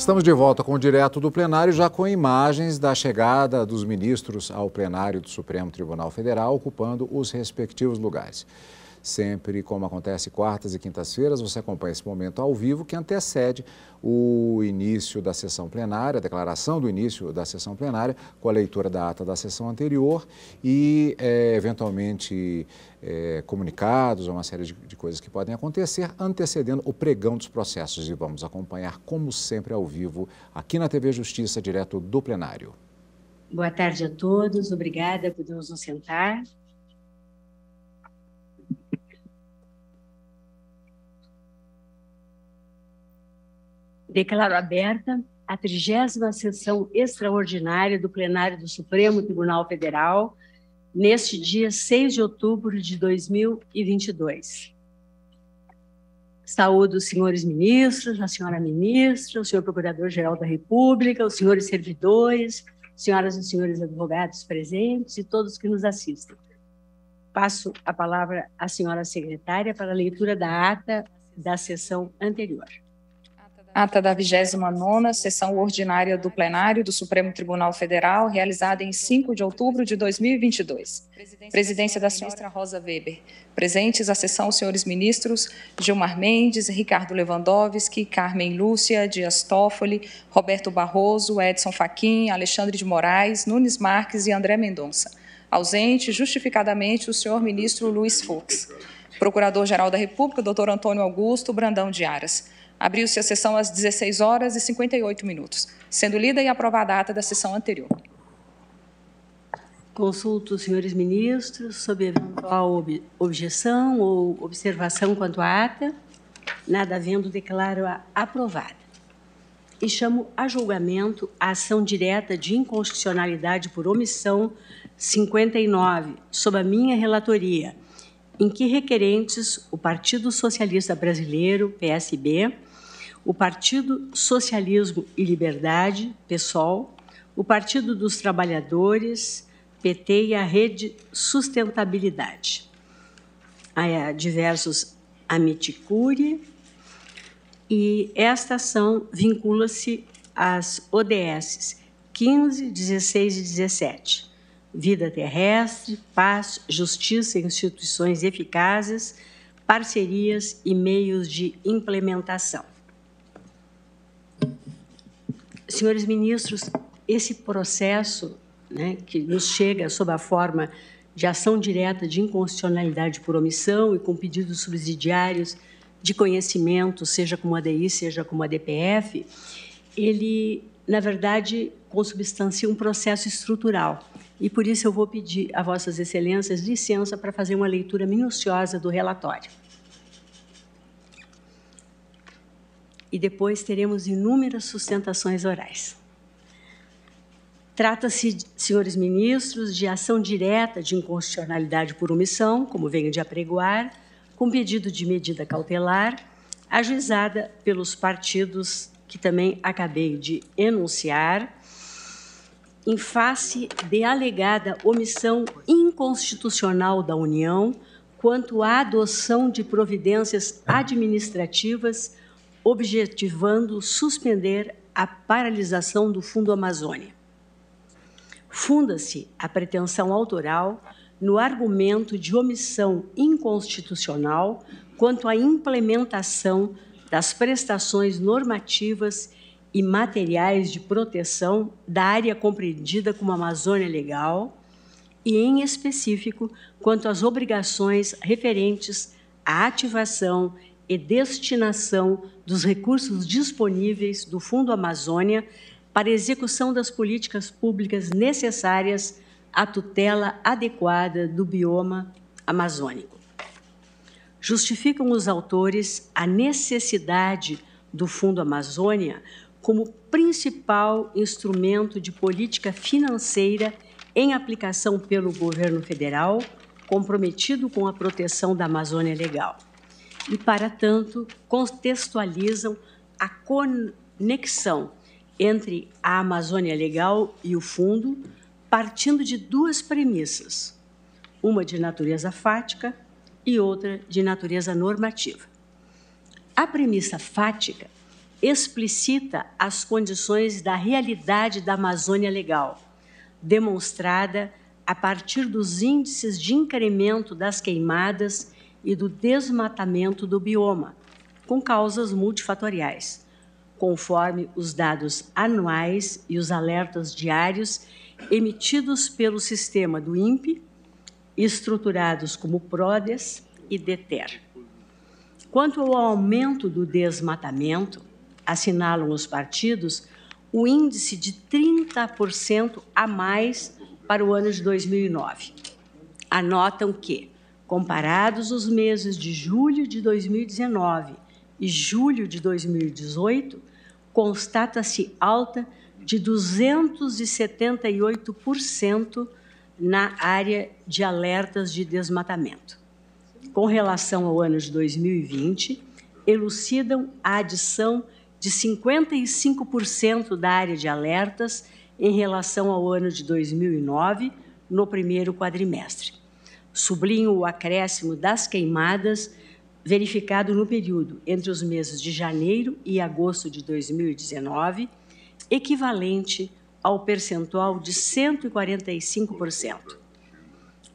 Estamos de volta com o Direto do Plenário, já com imagens da chegada dos ministros ao plenário do Supremo Tribunal Federal, ocupando os respectivos lugares. Sempre como acontece quartas e quintas-feiras, você acompanha esse momento ao vivo que antecede o início da sessão plenária, a declaração do início da sessão plenária, com a leitura da ata da sessão anterior e, eventualmente, comunicados, uma série de coisas que podem acontecer, antecedendo o pregão dos processos. E vamos acompanhar, como sempre, ao vivo, aqui na TV Justiça, direto do plenário. Boa tarde a todos, obrigada, podemos nos sentar. Declaro aberta a 30ª sessão extraordinária do plenário do Supremo Tribunal Federal, neste dia 6 de outubro de 2022. Saúdo os senhores ministros, a senhora ministra, o senhor Procurador-Geral da República, os senhores servidores, senhoras e senhores advogados presentes e todos que nos assistem. Passo a palavra à senhora secretária para a leitura da ata da sessão anterior. Ata da 29ª Sessão Ordinária do Plenário do Supremo Tribunal Federal, realizada em 5 de outubro de 2022. Presidência da senhora Rosa Weber. Presentes à sessão os senhores ministros Gilmar Mendes, Ricardo Lewandowski, Carmen Lúcia, Dias Toffoli, Roberto Barroso, Edson Fachin, Alexandre de Moraes, Nunes Marques e André Mendonça. Ausente, justificadamente, o senhor ministro Luiz Fux. Procurador-Geral da República, doutor Antônio Augusto Brandão de Aras. Abriu-se a sessão às 16h58, sendo lida e aprovada a ata da sessão anterior. Consulto os senhores ministros sobre eventual objeção ou observação quanto à ata. Nada havendo, declaro-a aprovada. E chamo a julgamento a ação direta de inconstitucionalidade por omissão 59, sob a minha relatoria, em que requerentes o Partido Socialista Brasileiro, PSB, o Partido Socialismo e Liberdade, PSOL, o Partido dos Trabalhadores, PT e a Rede Sustentabilidade. Há diversos amiticuri e esta ação vincula-se às ODS 15, 16 e 17. Vida terrestre, paz, justiça e instituições eficazes, parcerias e meios de implementação. Senhores ministros, esse processo, que nos chega sob a forma de ação direta de inconstitucionalidade por omissão e com pedidos subsidiários de conhecimento, seja como ADI, seja como ADPF, ele, na verdade, consubstancia um processo estrutural. E, por isso, eu vou pedir a Vossas Excelências licença para fazer uma leitura minuciosa do relatório. E depois teremos inúmeras sustentações orais. Trata-se, senhores ministros, de ação direta de inconstitucionalidade por omissão, como venho de apregoar, com pedido de medida cautelar, ajuizada pelos partidos que também acabei de enunciar, em face de alegada omissão inconstitucional da União quanto à adoção de providências administrativas objetivando suspender a paralisação do Fundo Amazônia. Funda-se a pretensão autoral no argumento de omissão inconstitucional quanto à implementação das prestações normativas e materiais de proteção da área compreendida como Amazônia Legal e, em específico, quanto às obrigações referentes à ativação e destinação dos recursos disponíveis do Fundo Amazônia para execução das políticas públicas necessárias à tutela adequada do bioma amazônico. Justificam os autores a necessidade do Fundo Amazônia como principal instrumento de política financeira em aplicação pelo governo federal, comprometido com a proteção da Amazônia Legal. E, para tanto, contextualizam a conexão entre a Amazônia Legal e o Fundo, partindo de duas premissas, uma de natureza fática e outra de natureza normativa. A premissa fática explicita as condições da realidade da Amazônia Legal, demonstrada a partir dos índices de incremento das queimadas e do desmatamento do bioma, com causas multifatoriais, conforme os dados anuais e os alertas diários emitidos pelo sistema do INPE, estruturados como PRODES e DETER. Quanto ao aumento do desmatamento, assinalam os partidos o índice de 30% a mais para o ano de 2009. Anotam que, comparados os meses de julho de 2019 e julho de 2018, constata-se alta de 278% na área de alertas de desmatamento. Com relação ao ano de 2020, elucidam a adição de 55% da área de alertas em relação ao ano de 2009, no primeiro quadrimestre. Sublinho o acréscimo das queimadas verificado no período entre os meses de janeiro e agosto de 2019, equivalente ao percentual de 145%.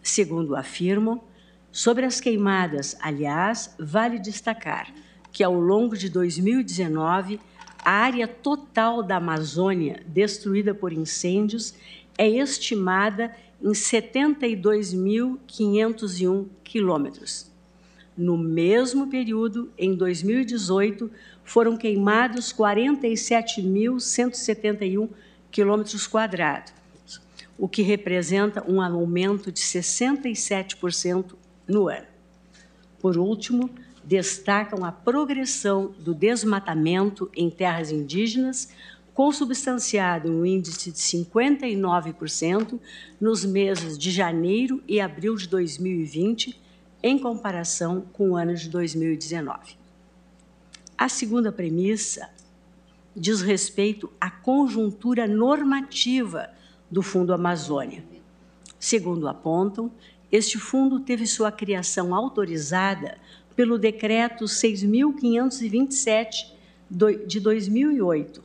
Segundo afirmam, sobre as queimadas, aliás, vale destacar que, ao longo de 2019, a área total da Amazônia destruída por incêndios é estimada em 72.501 quilômetros. No mesmo período, em 2018, foram queimados 47.171 quilômetros quadrados, o que representa um aumento de 67% no ano. Por último, destacam a progressão do desmatamento em terras indígenas, consubstanciado no índice de 59% nos meses de janeiro e abril de 2020, em comparação com o ano de 2019. A segunda premissa diz respeito à conjuntura normativa do Fundo Amazônia. Segundo apontam, este fundo teve sua criação autorizada pelo Decreto 6.527 de 2008,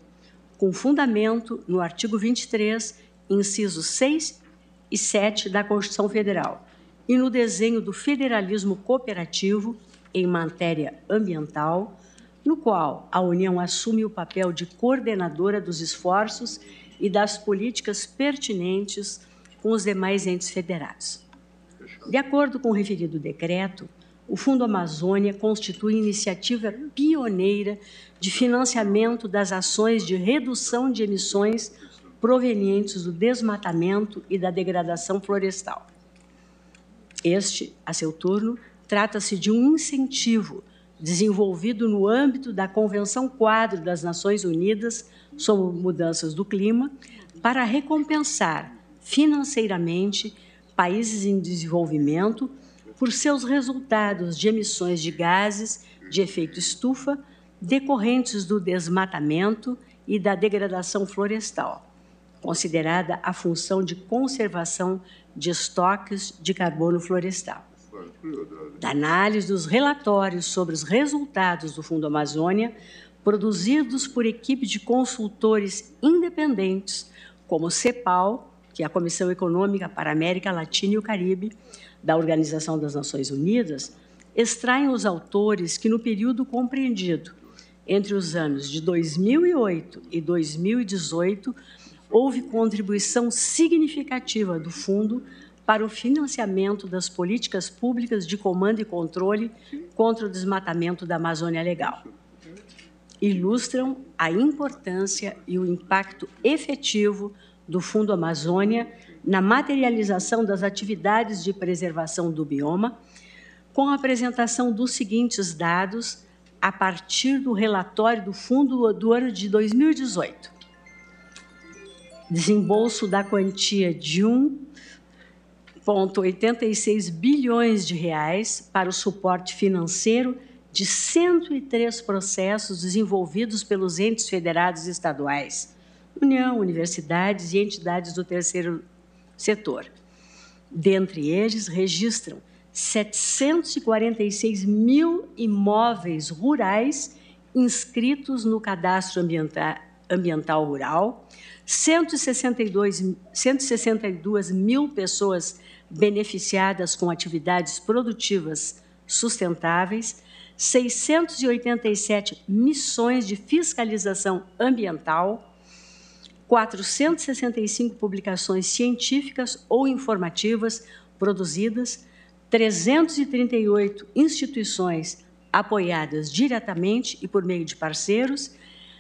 com fundamento no artigo 23, incisos 6 e 7 da Constituição Federal, e no desenho do federalismo cooperativo em matéria ambiental, no qual a União assume o papel de coordenadora dos esforços e das políticas pertinentes com os demais entes federados. De acordo com o referido decreto, o Fundo Amazônia constitui iniciativa pioneira de financiamento das ações de redução de emissões provenientes do desmatamento e da degradação florestal. Este, a seu turno, trata-se de um incentivo desenvolvido no âmbito da Convenção Quadro das Nações Unidas sobre Mudanças do Clima para recompensar financeiramente países em desenvolvimento por seus resultados de emissões de gases de efeito estufa decorrentes do desmatamento e da degradação florestal, considerada a função de conservação de estoques de carbono florestal. Da análise dos relatórios sobre os resultados do Fundo Amazônia, produzidos por equipe de consultores independentes, como CEPAL, que é a Comissão Econômica para a América Latina e o Caribe, da Organização das Nações Unidas, extraem os autores que, no período compreendido entre os anos de 2008 e 2018, houve contribuição significativa do Fundo para o financiamento das políticas públicas de comando e controle contra o desmatamento da Amazônia Legal. Ilustram a importância e o impacto efetivo do Fundo Amazônia na materialização das atividades de preservação do bioma, com a apresentação dos seguintes dados a partir do relatório do Fundo do ano de 2018. Desembolso da quantia de 1,86 bilhões de reais para o suporte financeiro de 103 processos desenvolvidos pelos entes federados e estaduais, União, universidades e entidades do terceiro setor. Dentre eles, registram 746 mil imóveis rurais inscritos no Cadastro Ambiental Rural, 162 mil pessoas beneficiadas com atividades produtivas sustentáveis, 687 missões de fiscalização ambiental, 465 publicações científicas ou informativas produzidas, 338 instituições apoiadas diretamente e por meio de parceiros,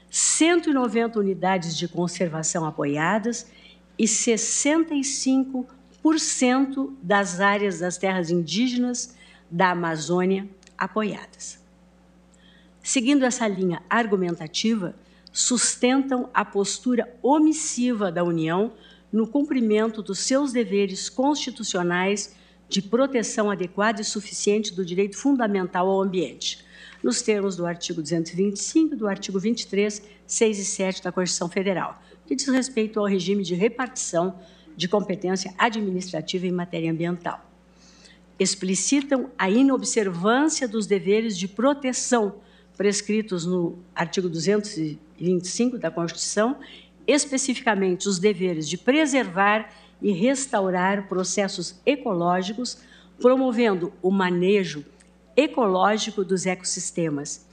190 unidades de conservação apoiadas e 65% das áreas das terras indígenas da Amazônia apoiadas. Seguindo essa linha argumentativa, sustentam a postura omissiva da União no cumprimento dos seus deveres constitucionais de proteção adequada e suficiente do direito fundamental ao ambiente, nos termos do artigo 225 e do artigo 23, 6 e 7 da Constituição Federal, que diz respeito ao regime de repartição de competência administrativa em matéria ambiental. Explicitam a inobservância dos deveres de proteção prescritos no artigo 225 da Constituição, especificamente os deveres de preservar e restaurar processos ecológicos, promovendo o manejo ecológico dos ecossistemas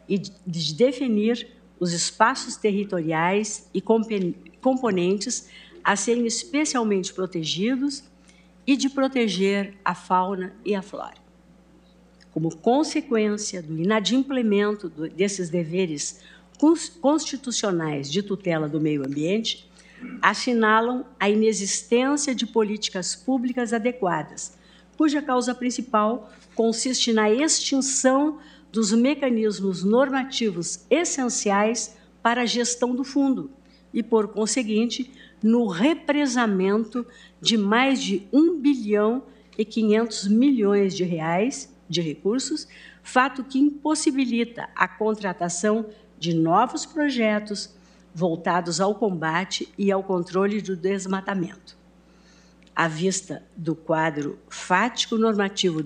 e de definir os espaços territoriais e componentes a serem especialmente protegidos e de proteger a fauna e a flora. Como consequência do inadimplemento desses deveres constitucionais de tutela do meio ambiente, assinalam a inexistência de políticas públicas adequadas, cuja causa principal consiste na extinção dos mecanismos normativos essenciais para a gestão do fundo e, por conseguinte, no represamento de mais de 1 bilhão e 500 milhões de reais de recursos, fato que impossibilita a contratação de novos projetos voltados ao combate e ao controle do desmatamento. À vista do quadro fático normativo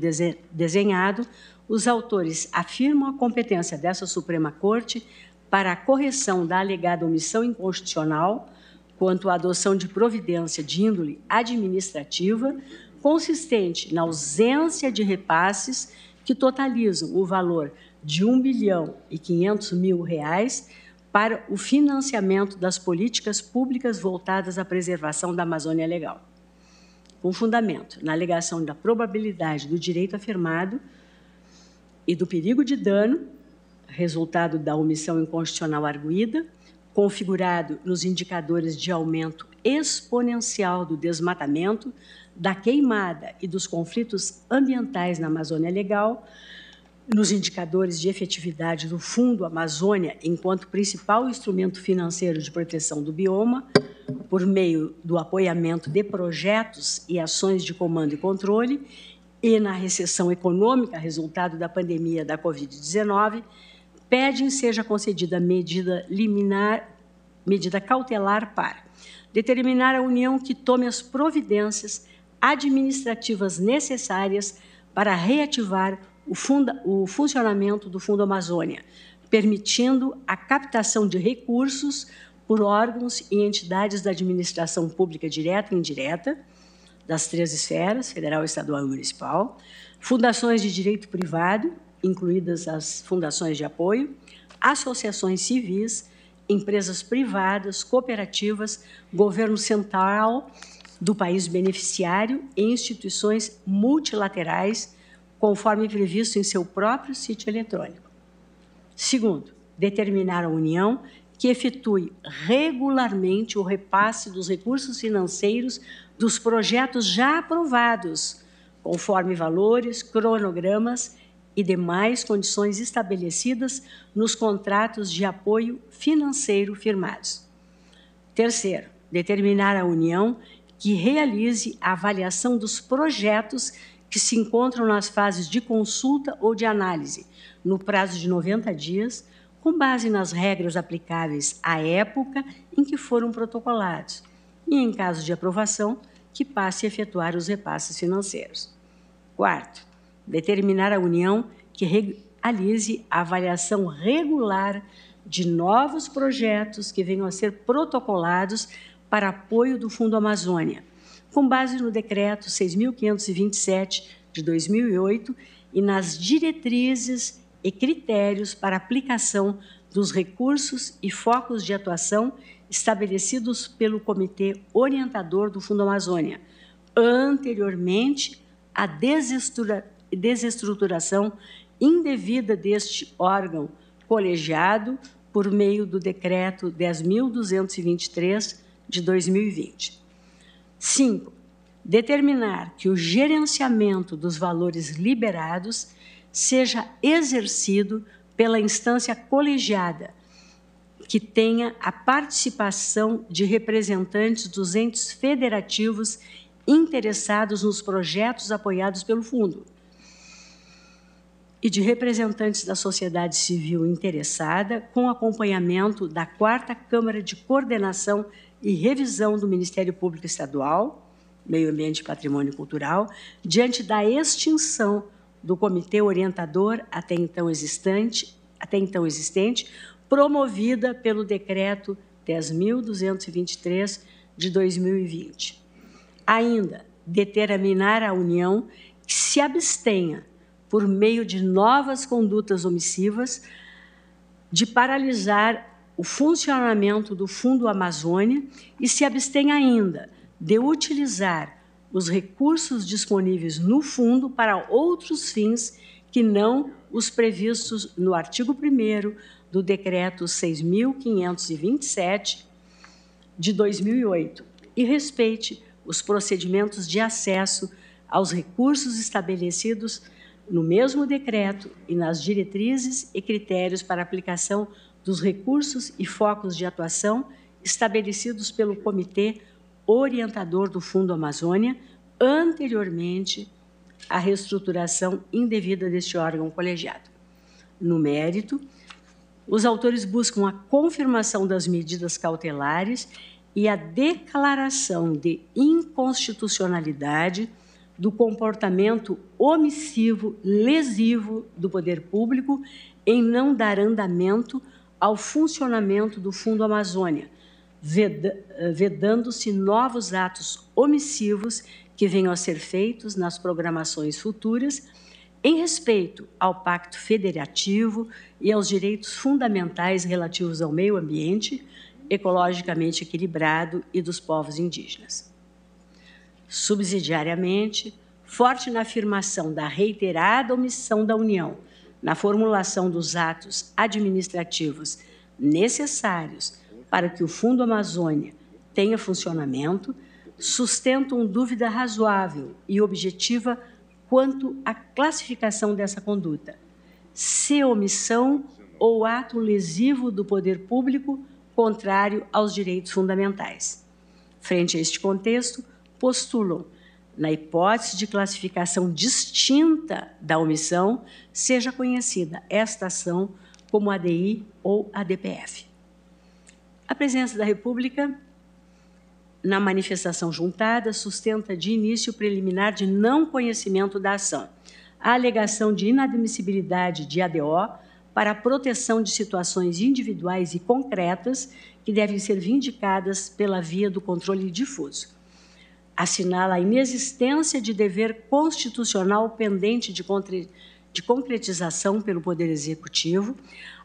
desenhado, os autores afirmam a competência dessa Suprema Corte para a correção da alegada omissão inconstitucional quanto à adoção de providência de índole administrativa, consistente na ausência de repasses que totalizam o valor de 1 bilhão e 500 mil reais para o financiamento das políticas públicas voltadas à preservação da Amazônia Legal. Com fundamento na alegação da probabilidade do direito afirmado e do perigo de dano, resultado da omissão inconstitucional arguída, configurado nos indicadores de aumento exponencial do desmatamento, da queimada e dos conflitos ambientais na Amazônia Legal, nos indicadores de efetividade do Fundo Amazônia enquanto principal instrumento financeiro de proteção do bioma, por meio do apoiamento de projetos e ações de comando e controle, e na recessão econômica resultado da pandemia da Covid-19, pedem seja concedida medida cautelar para determinar à União que tome as providências administrativas necessárias para reativar o funcionamento do Fundo Amazônia, permitindo a captação de recursos por órgãos e entidades da administração pública direta e indireta, das 3 esferas, federal, estadual e municipal, fundações de direito privado, incluídas as fundações de apoio, associações civis, empresas privadas, cooperativas, governo central do país beneficiário e instituições multilaterais, conforme previsto em seu próprio sítio eletrônico. Segundo, determinar à União que efetue regularmente o repasse dos recursos financeiros dos projetos já aprovados, conforme valores, cronogramas e demais condições estabelecidas nos contratos de apoio financeiro firmados. Terceiro, determinar à União que realize a avaliação dos projetos que se encontram nas fases de consulta ou de análise, no prazo de 90 dias, com base nas regras aplicáveis à época em que foram protocolados, e, em caso de aprovação, que passe a efetuar os repasses financeiros. Quarto, determinar à União que realize a avaliação regular de novos projetos que venham a ser protocolados para apoio do Fundo Amazônia, com base no Decreto 6.527, de 2008, e nas diretrizes e critérios para aplicação dos recursos e focos de atuação estabelecidos pelo Comitê Orientador do Fundo Amazônia, anteriormente à desestruturação indevida deste órgão colegiado por meio do Decreto 10.223, de 2020. 5. Determinar que o gerenciamento dos valores liberados seja exercido pela instância colegiada, que tenha a participação de representantes dos entes federativos interessados nos projetos apoiados pelo Fundo e de representantes da sociedade civil interessada, com acompanhamento da 4ª Câmara de Coordenação e Revisão do Ministério Público Estadual, Meio Ambiente e Patrimônio Cultural, diante da extinção do Comitê Orientador até então existente, promovida pelo Decreto 10.223, de 2020. Ainda, determinar a União que se abstenha, por meio de novas condutas omissivas, de paralisar o funcionamento do Fundo Amazônia e se abstenha ainda de utilizar os recursos disponíveis no Fundo para outros fins que não os previstos no artigo 1º do Decreto 6.527, de 2008, e respeite os procedimentos de acesso aos recursos estabelecidos no mesmo decreto e nas diretrizes e critérios para aplicação dos recursos e focos de atuação estabelecidos pelo Comitê Orientador do Fundo Amazônia, anteriormente à reestruturação indevida deste órgão colegiado. No mérito, os autores buscam a confirmação das medidas cautelares e a declaração de inconstitucionalidade do comportamento omissivo, lesivo do poder público em não dar andamento ao funcionamento do Fundo Amazônia, vedando-se novos atos omissivos que venham a ser feitos nas programações futuras, em respeito ao Pacto Federativo e aos direitos fundamentais relativos ao meio ambiente, ecologicamente equilibrado e dos povos indígenas. Subsidiariamente, forte na afirmação da reiterada omissão da União na formulação dos atos administrativos necessários para que o Fundo Amazônia tenha funcionamento, sustentam dúvida razoável e objetiva quanto à classificação dessa conduta, se omissão ou ato lesivo do poder público contrário aos direitos fundamentais. Frente a este contexto, postulam, na hipótese de classificação distinta da omissão, seja conhecida esta ação como ADI ou ADPF. A Presidência da República, na manifestação juntada, sustenta de início preliminar de não conhecimento da ação, a alegação de inadmissibilidade de ADO para a proteção de situações individuais e concretas que devem ser vindicadas pela via do controle difuso. Assinala a inexistência de dever constitucional pendente de concretização pelo Poder Executivo,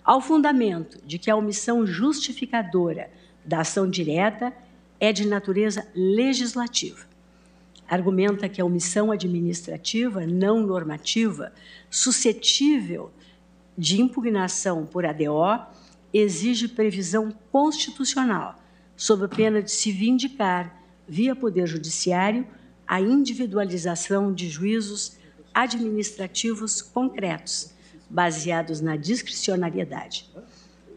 ao fundamento de que a omissão justificadora da ação direta é de natureza legislativa. Argumenta que a omissão administrativa não normativa, suscetível de impugnação por ADO, exige previsão constitucional, sob pena de se vindicar, via Poder Judiciário, a individualização de juízos administrativos concretos, baseados na discricionariedade.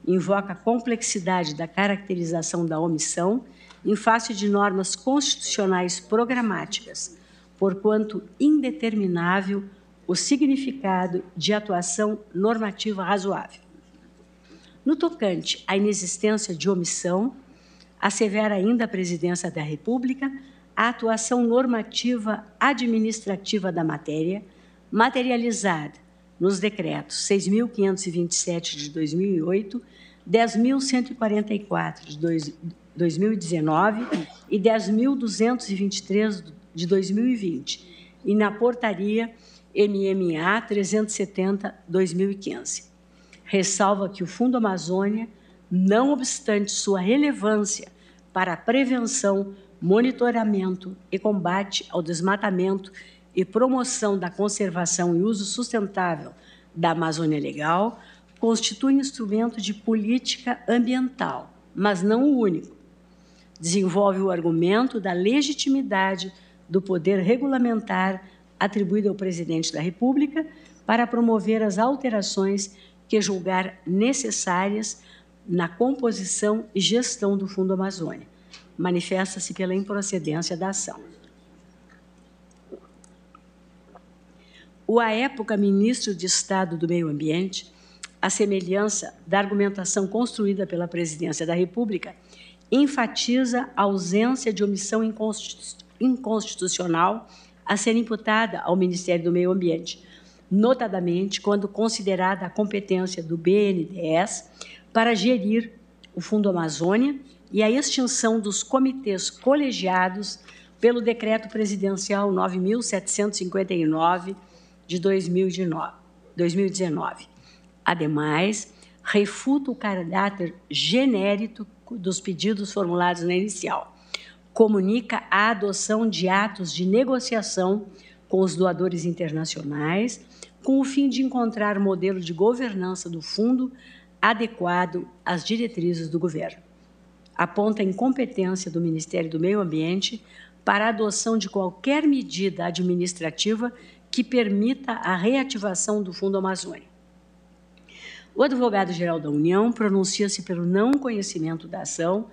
Invoca a complexidade da caracterização da omissão em face de normas constitucionais programáticas, porquanto indeterminável o significado de atuação normativa razoável. No tocante à inexistência de omissão, assevera ainda a Presidência da República a atuação normativa administrativa da matéria, materializada nos decretos 6.527 de 2008, 10.144 de 2019 e 10.223 de 2020, e na portaria MMA 370/2015. Ressalva que o Fundo Amazônia, não obstante sua relevância para a prevenção, monitoramento e combate ao desmatamento e promoção da conservação e uso sustentável da Amazônia Legal, constitui instrumento de política ambiental, mas não o único. Desenvolve o argumento da legitimidade do poder regulamentar atribuído ao Presidente da República para promover as alterações que julgar necessárias na composição e gestão do Fundo Amazônia. Manifesta-se pela improcedência da ação. O, à época, ministro de Estado do Meio Ambiente, à semelhança da argumentação construída pela Presidência da República, enfatiza a ausência de omissão inconstitucional a ser imputada ao Ministério do Meio Ambiente, notadamente quando considerada a competência do BNDES para gerir o Fundo Amazônia e a extinção dos comitês colegiados pelo Decreto Presidencial 9.759 de 2019. Ademais, refuta o caráter genérico dos pedidos formulados na inicial. Comunica a adoção de atos de negociação com os doadores internacionais, com o fim de encontrar modelo de governança do fundo adequado às diretrizes do governo. Aponta a incompetência do Ministério do Meio Ambiente para a adoção de qualquer medida administrativa que permita a reativação do Fundo Amazônia. O advogado-geral da União pronuncia-se pelo não conhecimento da ação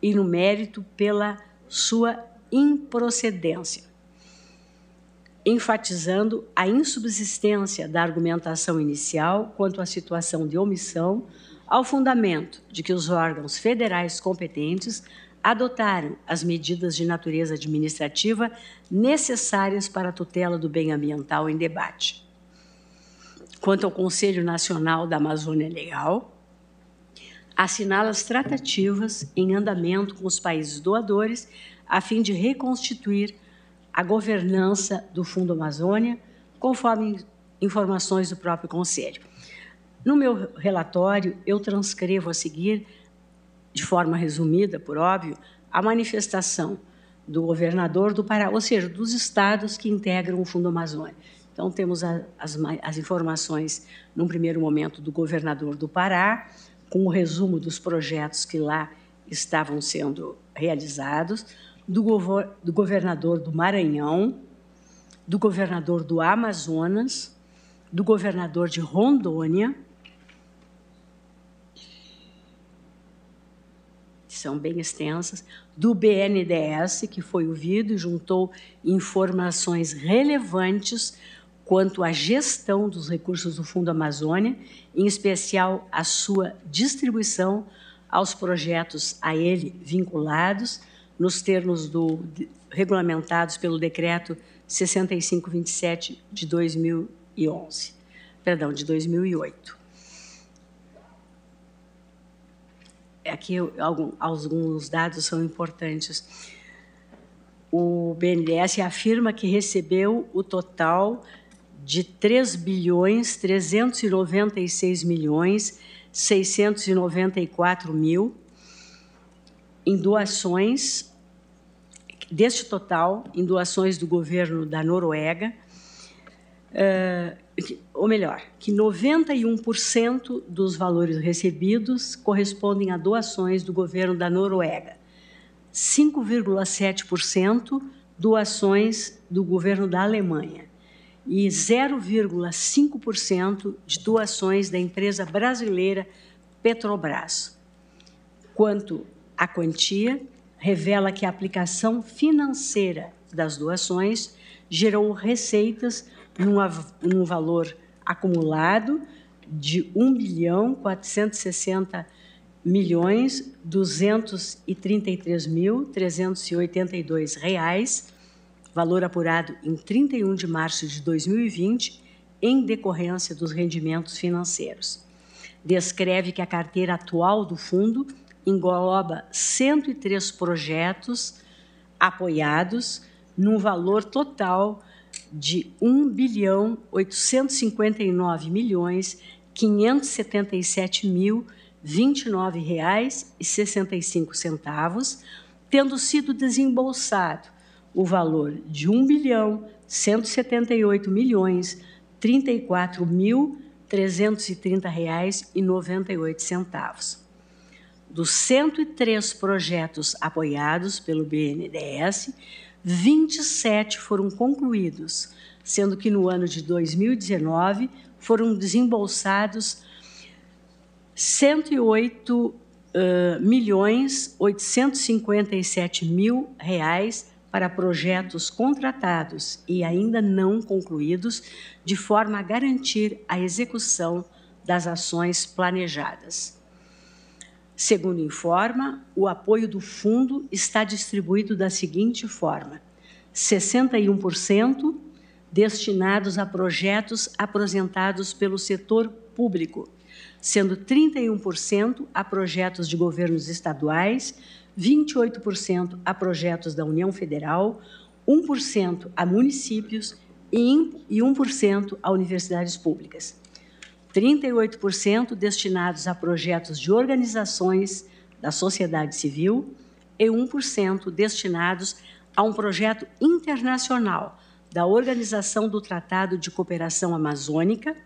e, no mérito, pela sua improcedência, enfatizando a insubsistência da argumentação inicial quanto à situação de omissão, ao fundamento de que os órgãos federais competentes adotaram as medidas de natureza administrativa necessárias para a tutela do bem ambiental em debate. Quanto ao Conselho Nacional da Amazônia Legal, assinala as tratativas em andamento com os países doadores a fim de reconstituir a governança do Fundo Amazônia, conforme informações do próprio Conselho. No meu relatório, eu transcrevo a seguir, de forma resumida, por óbvio, a manifestação do governador do Pará, ou seja, dos estados que integram o Fundo Amazônia. Então, temos as informações, num primeiro momento, do governador do Pará, com o resumo dos projetos que lá estavam sendo realizados, do governador do Maranhão, do governador do Amazonas, do governador de Rondônia, são bem extensas, do BNDES, que foi ouvido e juntou informações relevantes quanto à gestão dos recursos do Fundo Amazônia, em especial a sua distribuição aos projetos a ele vinculados, nos termos regulamentados pelo Decreto 6527 de 2008. Aqui alguns dados são importantes. O BNDES afirma que recebeu o total de 3.396.694.000 em doações, deste total, em doações do governo da Noruega, ou melhor, que 91% dos valores recebidos correspondem a doações do governo da Noruega, 5,7% doações do governo da Alemanha e 0,5% de doações da empresa brasileira Petrobras. Quanto à quantia, revela que a aplicação financeira das doações gerou receitas num valor acumulado de R$ 1.460.233.382, valor apurado em 31 de março de 2020, em decorrência dos rendimentos financeiros. Descreve que a carteira atual do fundo engloba 103 projetos apoiados, num valor total de R$ 1.859.029,65, tendo sido desembolsado o valor de R$ 1.178.034.330,98. Dos 103 projetos apoiados pelo BNDES, 27 foram concluídos, sendo que no ano de 2019 foram desembolsados R$ 108.857.000 para projetos contratados e ainda não concluídos, de forma a garantir a execução das ações planejadas. Segundo informa, o apoio do fundo está distribuído da seguinte forma: 61% destinados a projetos apresentados pelo setor público, sendo 31% a projetos de governos estaduais, 28% a projetos da União Federal, 1% a municípios e 1% a universidades públicas. 38% destinados a projetos de organizações da sociedade civil e 1% destinados a um projeto internacional da Organização do Tratado de Cooperação Amazônica,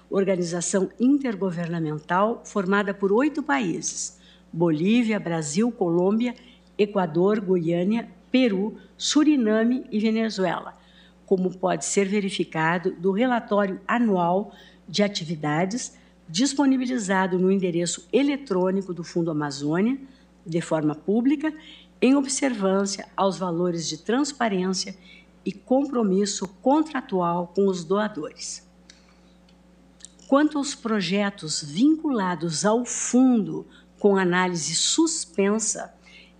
organização intergovernamental formada por 8 países: Bolívia, Brasil, Colômbia, Equador, Guiana, Peru, Suriname e Venezuela, como pode ser verificado do relatório anual de atividades disponibilizado no endereço eletrônico do Fundo Amazônia, de forma pública, em observância aos valores de transparência e compromisso contratual com os doadores. Quanto aos projetos vinculados ao fundo com análise suspensa,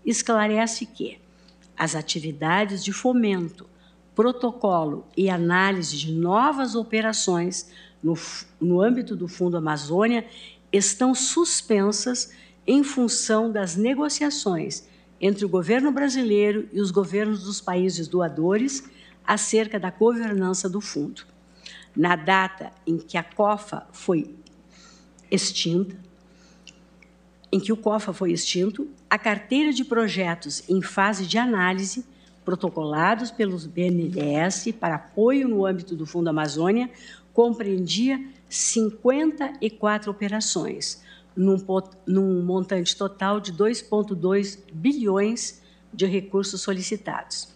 esclarece que as atividades de fomento, protocolo e análise de novas operações no âmbito do Fundo Amazônia estão suspensas em função das negociações entre o governo brasileiro e os governos dos países doadores acerca da governança do fundo. Na data em que a COFA foi extinta, a carteira de projetos em fase de análise, protocolados pelos BNDES para apoio no âmbito do Fundo Amazônia, compreendia 54 operações, num montante total de 2,2 bilhões de recursos solicitados.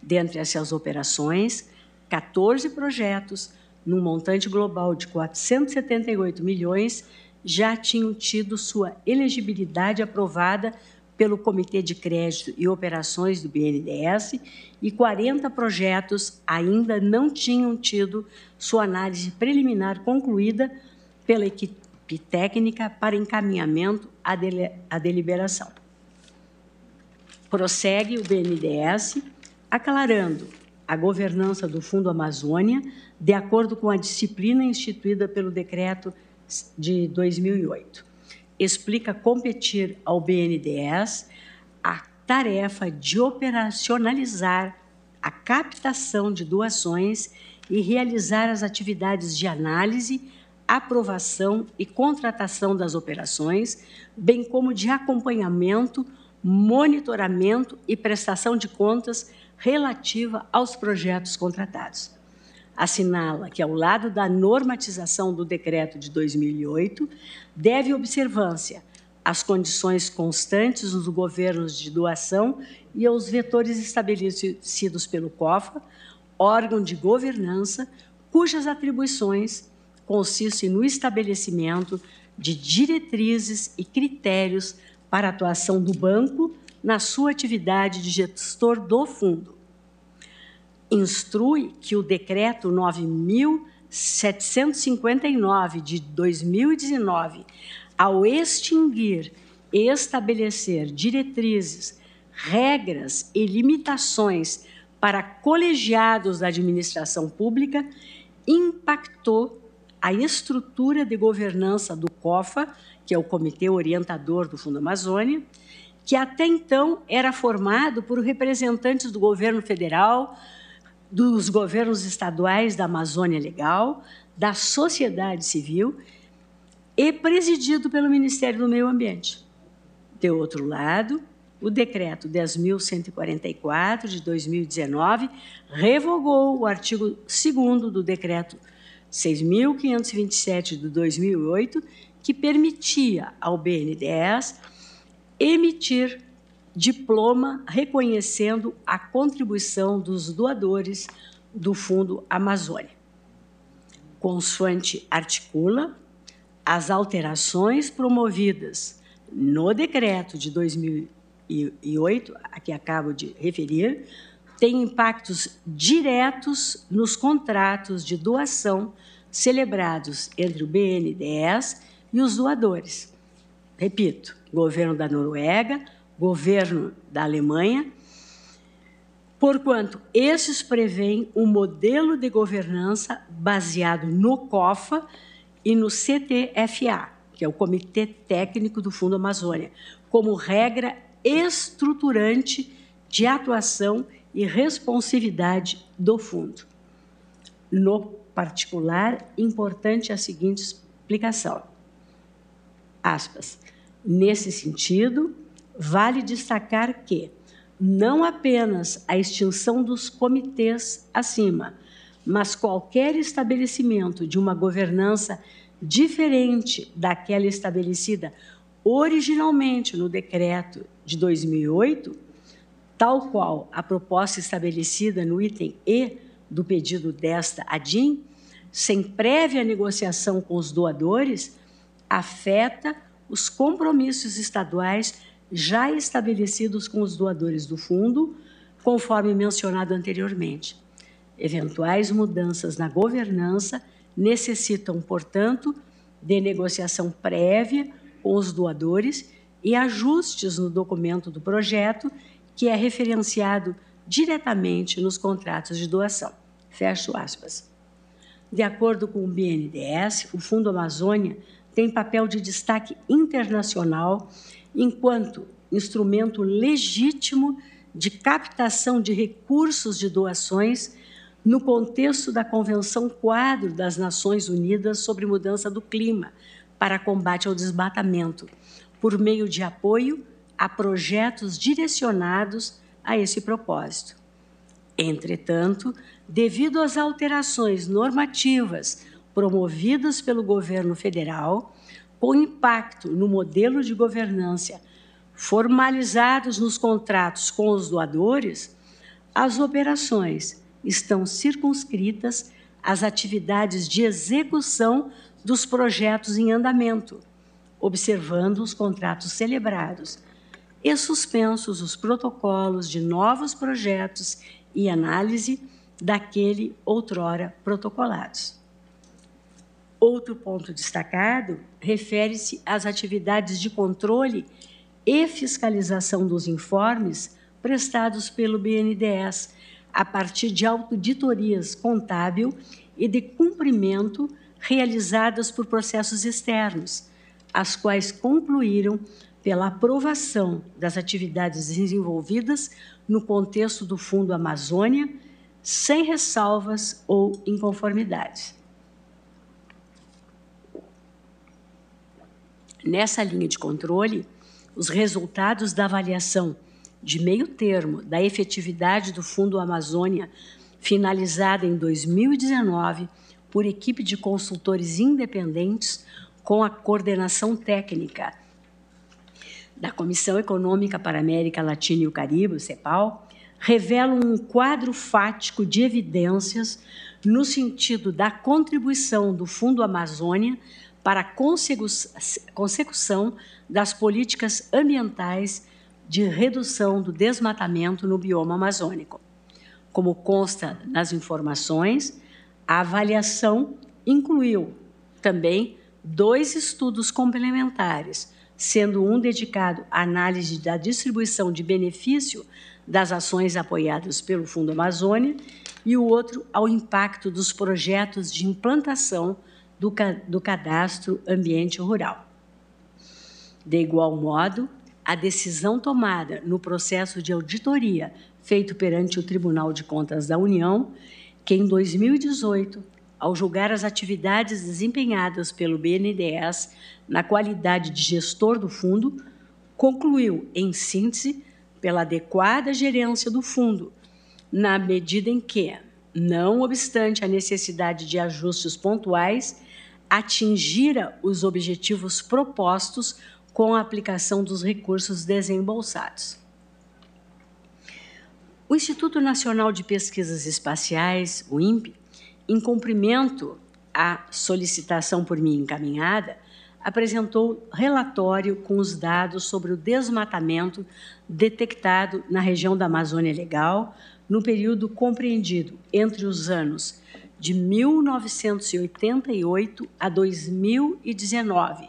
Dentre essas operações, 14 projetos, num montante global de 478 milhões, já tinham tido sua elegibilidade aprovada pelo Comitê de Crédito e Operações do BNDES e 40 projetos ainda não tinham tido sua análise preliminar concluída pela equipe técnica para encaminhamento à deliberação. Prossegue o BNDES, aclarando a governança do Fundo Amazônia de acordo com a disciplina instituída pelo Decreto de 2008. Explica competir ao BNDES a tarefa de operacionalizar a captação de doações e realizar as atividades de análise, aprovação e contratação das operações, bem como de acompanhamento, monitoramento e prestação de contas relativa aos projetos contratados. Assinala que, ao lado da normatização do Decreto de 2008, deve observância às condições constantes dos governos de doação e aos vetores estabelecidos pelo COFA, órgão de governança, cujas atribuições consistem no estabelecimento de diretrizes e critérios para a atuação do banco na sua atividade de gestor do fundo. Instrui que o Decreto 9.759 de 2019, ao extinguir e estabelecer diretrizes, regras e limitações para colegiados da administração pública, impactou a estrutura de governança do COFA, que é o Comitê Orientador do Fundo Amazônia, que até então era formado por representantes do governo federal, dos governos estaduais da Amazônia Legal, da sociedade civil e presidido pelo Ministério do Meio Ambiente. De outro lado, o Decreto 10.144, de 2019, revogou o artigo 2º do Decreto 6.527, de 2008, que permitia ao BNDES emitir diploma reconhecendo a contribuição dos doadores do Fundo Amazônia. Consoante articula, as alterações promovidas no decreto de 2008, a que acabo de referir, têm impactos diretos nos contratos de doação celebrados entre o BNDES e os doadores. Repito, governo da Noruega, governo da Alemanha, porquanto esses prevêem um modelo de governança baseado no COFA e no CTFA, que é o Comitê Técnico do Fundo Amazônia, como regra estruturante de atuação e responsividade do fundo. No particular, importante a seguinte explicação. Aspas. Nesse sentido, vale destacar que não apenas a extinção dos comitês acima, mas qualquer estabelecimento de uma governança diferente daquela estabelecida originalmente no decreto de 2008, tal qual a proposta estabelecida no item E do pedido desta ADIM, sem prévia negociação com os doadores, afeta os compromissos estaduais já estabelecidos com os doadores do fundo, conforme mencionado anteriormente. Eventuais mudanças na governança necessitam, portanto, de negociação prévia com os doadores e ajustes no documento do projeto, que é referenciado diretamente nos contratos de doação. Fecho aspas. De acordo com o BNDES, o Fundo Amazônia tem papel de destaque internacional enquanto instrumento legítimo de captação de recursos de doações no contexto da Convenção Quadro das Nações Unidas sobre Mudança do Clima para combate ao desmatamento, por meio de apoio a projetos direcionados a esse propósito. Entretanto, devido às alterações normativas promovidas pelo governo federal, com impacto no modelo de governança formalizados nos contratos com os doadores, as operações estão circunscritas às atividades de execução dos projetos em andamento, observando os contratos celebrados e suspensos os protocolos de novos projetos e análise daquele outrora protocolados. Outro ponto destacado refere-se às atividades de controle e fiscalização dos informes prestados pelo BNDES, a partir de auditorias contábil e de cumprimento realizadas por processos externos, as quais concluíram pela aprovação das atividades desenvolvidas no contexto do Fundo Amazônia, sem ressalvas ou inconformidades. Nessa linha de controle, os resultados da avaliação de meio termo da efetividade do Fundo Amazônia, finalizada em 2019 por equipe de consultores independentes com a coordenação técnica da Comissão Econômica para a América Latina e o Caribe, o CEPAL, revelam um quadro fático de evidências no sentido da contribuição do Fundo Amazônia para a consecução das políticas ambientais de redução do desmatamento no bioma amazônico. Como consta nas informações, a avaliação incluiu também 2 estudos complementares, sendo um dedicado à análise da distribuição de benefício das ações apoiadas pelo Fundo Amazônia e o outro ao impacto dos projetos de implantação do cadastro ambiente rural. De igual modo, a decisão tomada no processo de auditoria feito perante o Tribunal de Contas da União, que em 2018, ao julgar as atividades desempenhadas pelo BNDES na qualidade de gestor do fundo, concluiu, em síntese, pela adequada gerência do fundo, na medida em que, não obstante a necessidade de ajustes pontuais, atingira os objetivos propostos com a aplicação dos recursos desembolsados. O Instituto Nacional de Pesquisas Espaciais, o INPE, em cumprimento à solicitação por mim encaminhada, apresentou relatório com os dados sobre o desmatamento detectado na região da Amazônia Legal no período compreendido entre os anos de 1988 a 2019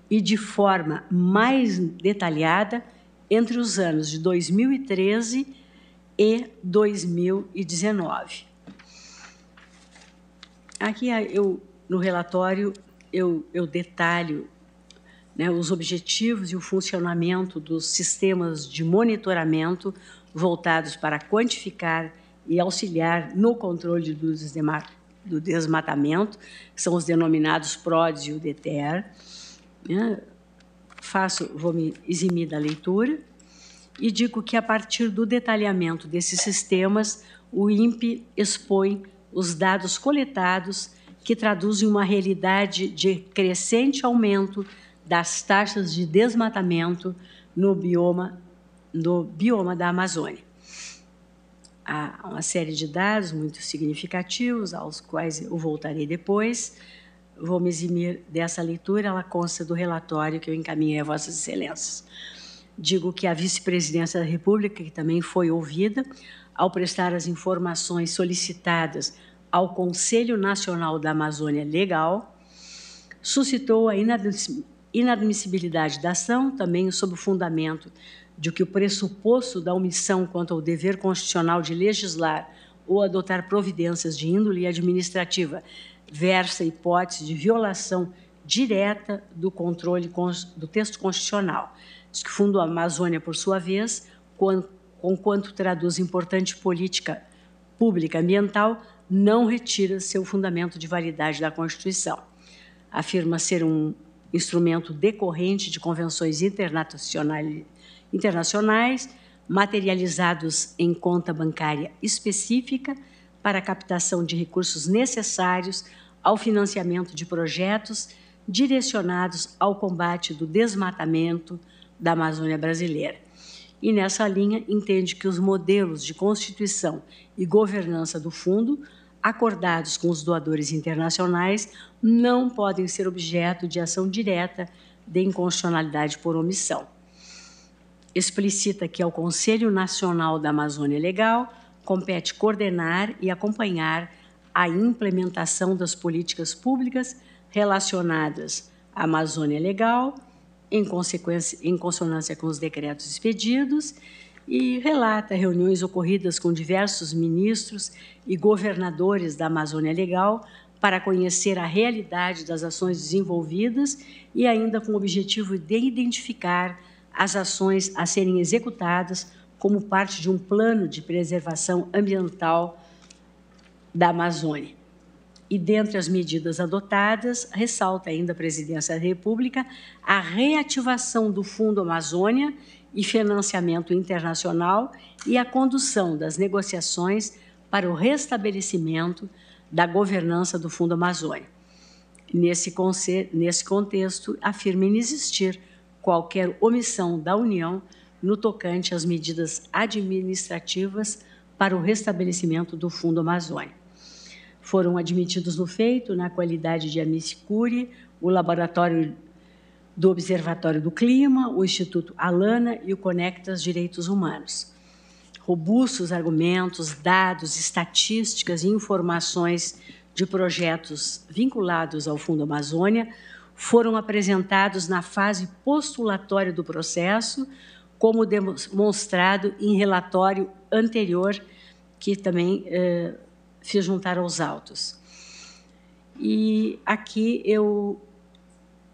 e de forma mais detalhada entre os anos de 2013 e 2019. Aqui no relatório eu detalho, né, os objetivos e o funcionamento dos sistemas de monitoramento voltados para quantificar e auxiliar no controle do desmatamento, que são os denominados PRODES e o DETER. Né? Vou me eximir da leitura e digo que, a partir do detalhamento desses sistemas, o INPE expõe os dados coletados que traduzem uma realidade de crescente aumento das taxas de desmatamento no bioma da Amazônia. Há uma série de dados muito significativos, aos quais eu voltarei depois. Vou me eximir dessa leitura, ela consta do relatório que eu encaminhei a Vossas Excelências. Digo que a Vice-Presidência da República, que também foi ouvida, ao prestar as informações solicitadas ao Conselho Nacional da Amazônia Legal, suscitou a inadmissibilidade da ação, também sob o fundamento de que o pressuposto da omissão quanto ao dever constitucional de legislar ou adotar providências de índole administrativa versa a hipótese de violação direta do controle do texto constitucional. Diz que o Fundo Amazônia, por sua vez, conquanto traduz importante política pública ambiental, não retira seu fundamento de validade da Constituição. Afirma ser um instrumento decorrente de convenções internacionais materializados em conta bancária específica para a captação de recursos necessários ao financiamento de projetos direcionados ao combate do desmatamento da Amazônia brasileira. E, nessa linha, entende que os modelos de constituição e governança do fundo, acordados com os doadores internacionais, não podem ser objeto de ação direta de inconstitucionalidade por omissão. Explicita que ao Conselho Nacional da Amazônia Legal compete coordenar e acompanhar a implementação das políticas públicas relacionadas à Amazônia Legal, em consonância com os decretos expedidos, e relata reuniões ocorridas com diversos ministros e governadores da Amazônia Legal para conhecer a realidade das ações desenvolvidas e ainda com o objetivo de identificar as ações a serem executadas como parte de um plano de preservação ambiental da Amazônia. E, dentre as medidas adotadas, ressalta ainda a Presidência da República a reativação do Fundo Amazônia e financiamento internacional e a condução das negociações para o restabelecimento da governança do Fundo Amazônia. Nesse contexto, afirma inexistir qualquer omissão da União no tocante às medidas administrativas para o restabelecimento do Fundo Amazônia. Foram admitidos no feito, na qualidade de amici curiae, o Laboratório do Observatório do Clima, o Instituto Alana e o Conectas Direitos Humanos. Robustos argumentos, dados, estatísticas e informações de projetos vinculados ao Fundo Amazônia foram apresentados na fase postulatória do processo, como demonstrado em relatório anterior, que também fiz juntar aos autos. E aqui eu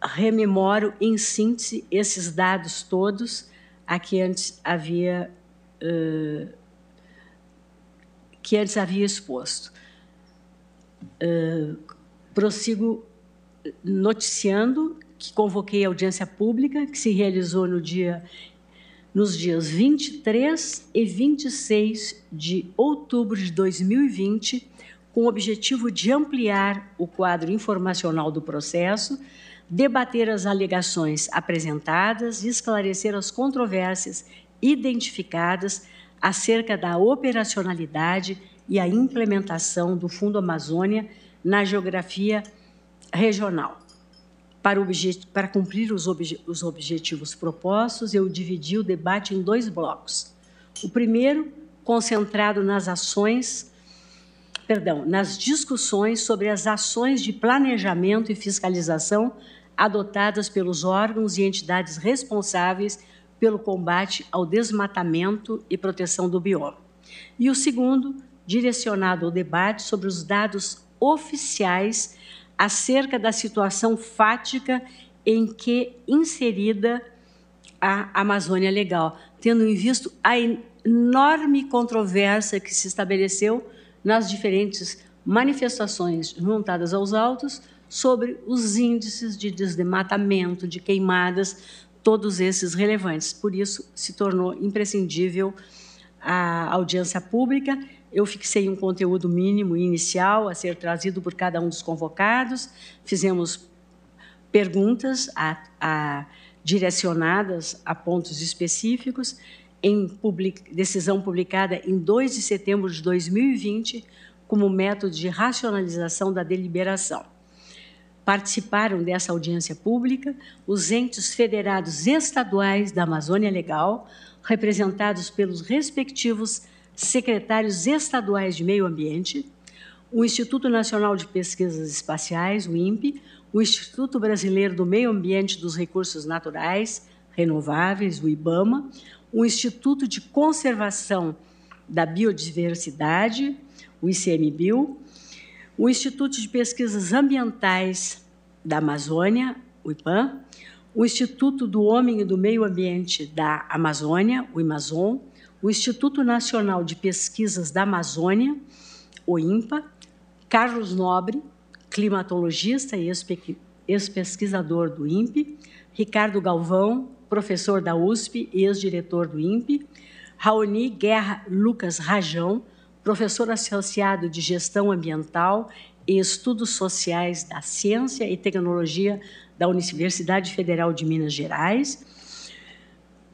rememoro, em síntese, esses dados todos a que antes havia exposto. Prossigo noticiando que convoquei a audiência pública, que se realizou nos dias 23 e 26 de outubro de 2020, com o objetivo de ampliar o quadro informacional do processo, debater as alegações apresentadas e esclarecer as controvérsias identificadas acerca da operacionalidade e a implementação do Fundo Amazônia na geografia regional. Para cumprir os objetivos propostos, eu dividi o debate em 2 blocos. O primeiro, concentrado nas discussões sobre as ações de planejamento e fiscalização adotadas pelos órgãos e entidades responsáveis pelo combate ao desmatamento e proteção do bioma. E o segundo, direcionado ao debate sobre os dados oficiais acerca da situação fática em que inserida a Amazônia Legal, tendo em vista a enorme controvérsia que se estabeleceu nas diferentes manifestações juntadas aos autos sobre os índices de desmatamento, de queimadas, todos esses relevantes. Por isso, se tornou imprescindível a audiência pública. Eu fixei um conteúdo mínimo inicial a ser trazido por cada um dos convocados, fizemos perguntas direcionadas a pontos específicos, em decisão publicada em 2 de setembro de 2020, como método de racionalização da deliberação. Participaram dessa audiência pública os entes federados estaduais da Amazônia Legal, representados pelos respectivos secretários estaduais de Meio Ambiente, o Instituto Nacional de Pesquisas Espaciais, o INPE, o Instituto Brasileiro do Meio Ambiente e dos Recursos Naturais Renováveis, o IBAMA, o Instituto de Conservação da Biodiversidade, o ICMBio, o Instituto de Pesquisas Ambientais da Amazônia, o IPAM, o Instituto do Homem e do Meio Ambiente da Amazônia, o IMAZON, o Instituto Nacional de Pesquisas da Amazônia, o INPA, Carlos Nobre, climatologista e ex-pesquisador do INPE, Ricardo Galvão, professor da USP e ex-diretor do INPE, Raoni Guerra Lucas Rajão, professor associado de Gestão Ambiental e Estudos Sociais da Ciência e Tecnologia da Universidade Federal de Minas Gerais,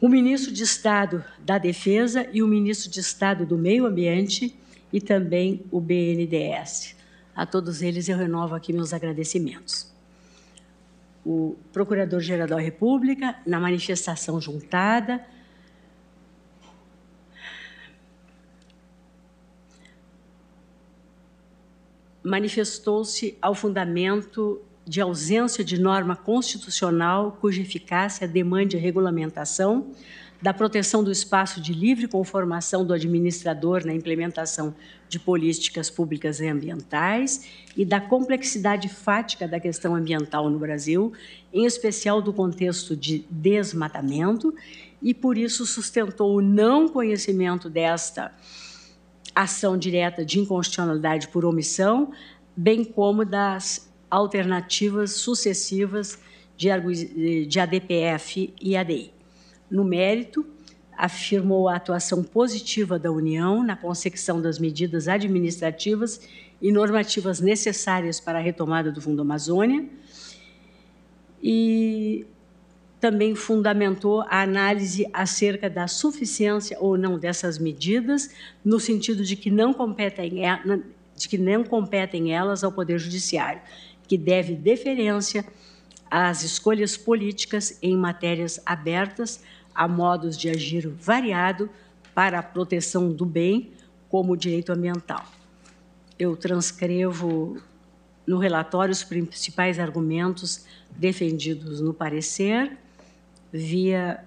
o ministro de Estado da Defesa e o ministro de Estado do Meio Ambiente e também o BNDES. A todos eles eu renovo aqui meus agradecimentos. O Procurador-Geral da República, na manifestação juntada, manifestou-se ao fundamento de ausência de norma constitucional cuja eficácia demande a regulamentação, da proteção do espaço de livre conformação do administrador na implementação de políticas públicas e ambientais e da complexidade fática da questão ambiental no Brasil, em especial do contexto de desmatamento, e por isso sustentou o não conhecimento desta ação direta de inconstitucionalidade por omissão, bem como das alternativas sucessivas de ADPF e ADI. No mérito, afirmou a atuação positiva da União na consecução das medidas administrativas e normativas necessárias para a retomada do Fundo Amazônia e também fundamentou a análise acerca da suficiência ou não dessas medidas, no sentido de que não competem elas ao Poder Judiciário, que deve deferência às escolhas políticas em matérias abertas a modos de agir variado para a proteção do bem, como o direito ambiental. Eu transcrevo no relatório os principais argumentos defendidos no parecer, via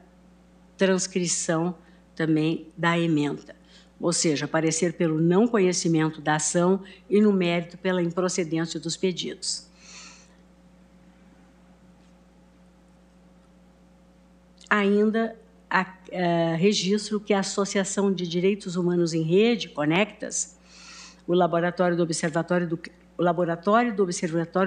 transcrição também da ementa. ou seja, parecer pelo não conhecimento da ação e no mérito pela improcedência dos pedidos. Ainda registro que a Associação de Direitos Humanos em Rede, Conectas, o Laboratório do Observatório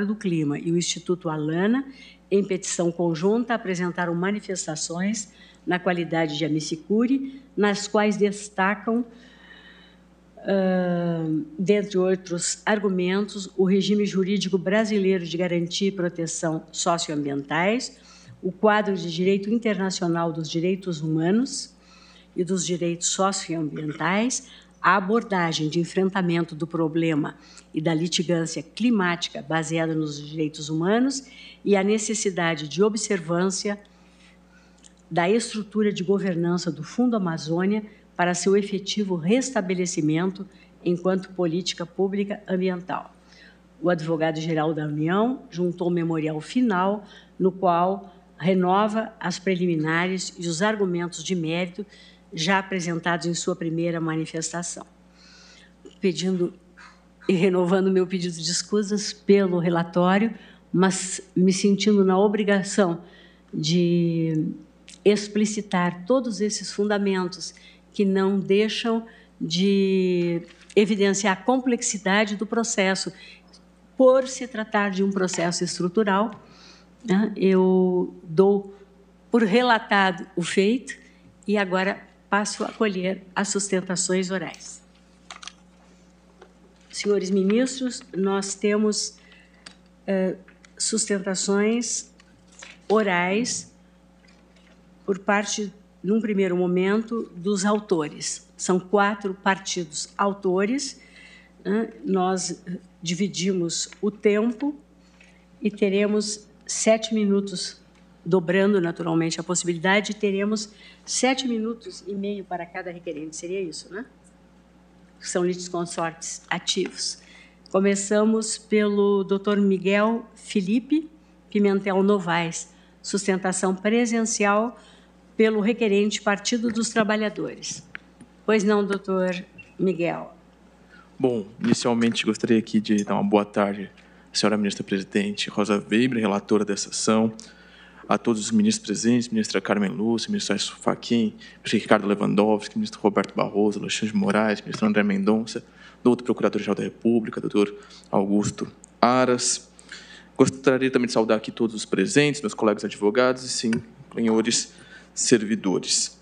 do Clima e o Instituto Alana, em petição conjunta, apresentaram manifestações na qualidade de amicicure, nas quais destacam, dentre outros argumentos, o regime jurídico brasileiro de garantia e proteção socioambientais, o quadro de direito internacional dos direitos humanos e dos direitos socioambientais, a abordagem de enfrentamento do problema e da litigância climática baseada nos direitos humanos e a necessidade de observância da estrutura de governança do Fundo Amazônia para seu efetivo restabelecimento enquanto política pública ambiental. O advogado-geral da União juntou um memorial final, no qual renova as preliminares e os argumentos de mérito já apresentados em sua primeira manifestação. Pedindo e renovando meu pedido de escusas pelo relatório, mas me sentindo na obrigação de explicitar todos esses fundamentos que não deixam de evidenciar a complexidade do processo, por se tratar de um processo estrutural. Eu dou por relatado o feito e agora passo a colher as sustentações orais. Senhores ministros, nós temos sustentações orais por parte, num primeiro momento, dos autores. São 4 partidos autores. Nós dividimos o tempo e teremos 7 minutos, dobrando naturalmente a possibilidade, teremos 7 minutos e meio para cada requerente. Seria isso, né? São litisconsortes ativos. Começamos pelo Dr. Miguel Felipe Pimentel Novaes, sustentação presencial pelo requerente Partido dos Trabalhadores. Pois não, doutor Miguel? Bom, inicialmente gostaria aqui de dar uma boa tarde à senhora ministra-presidente Rosa Weber, relatora dessa ação, a todos os ministros presentes, ministra Carmen Lúcia, ministro Aécio Fachin, ministro Ricardo Lewandowski, ministro Roberto Barroso, Alexandre de Moraes, ministro André Mendonça, doutor Procurador-Geral da República, doutor Augusto Aras. Gostaria também de saudar aqui todos os presentes, meus colegas advogados e, sim, senhores servidores.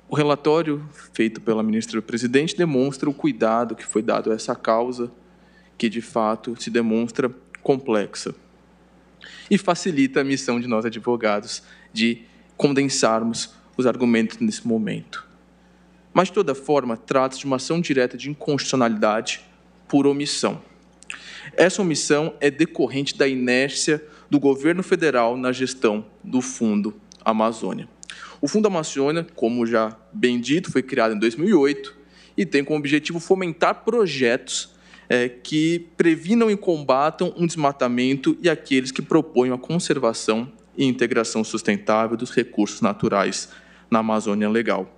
O relatório feito pela ministra-presidente demonstra o cuidado que foi dado a essa causa, que, de fato, se demonstra complexa e facilita a missão de nós, advogados, de condensarmos os argumentos nesse momento. Mas, de toda forma, trata-se de uma ação direta de inconstitucionalidade por omissão. Essa omissão é decorrente da inércia do governo federal na gestão do Fundo Amazônia. O Fundo Amazônia, como já bem dito, foi criado em 2008 e tem como objetivo fomentar projetos que previnam e combatam um desmatamento e aqueles que propõem a conservação e integração sustentável dos recursos naturais na Amazônia Legal.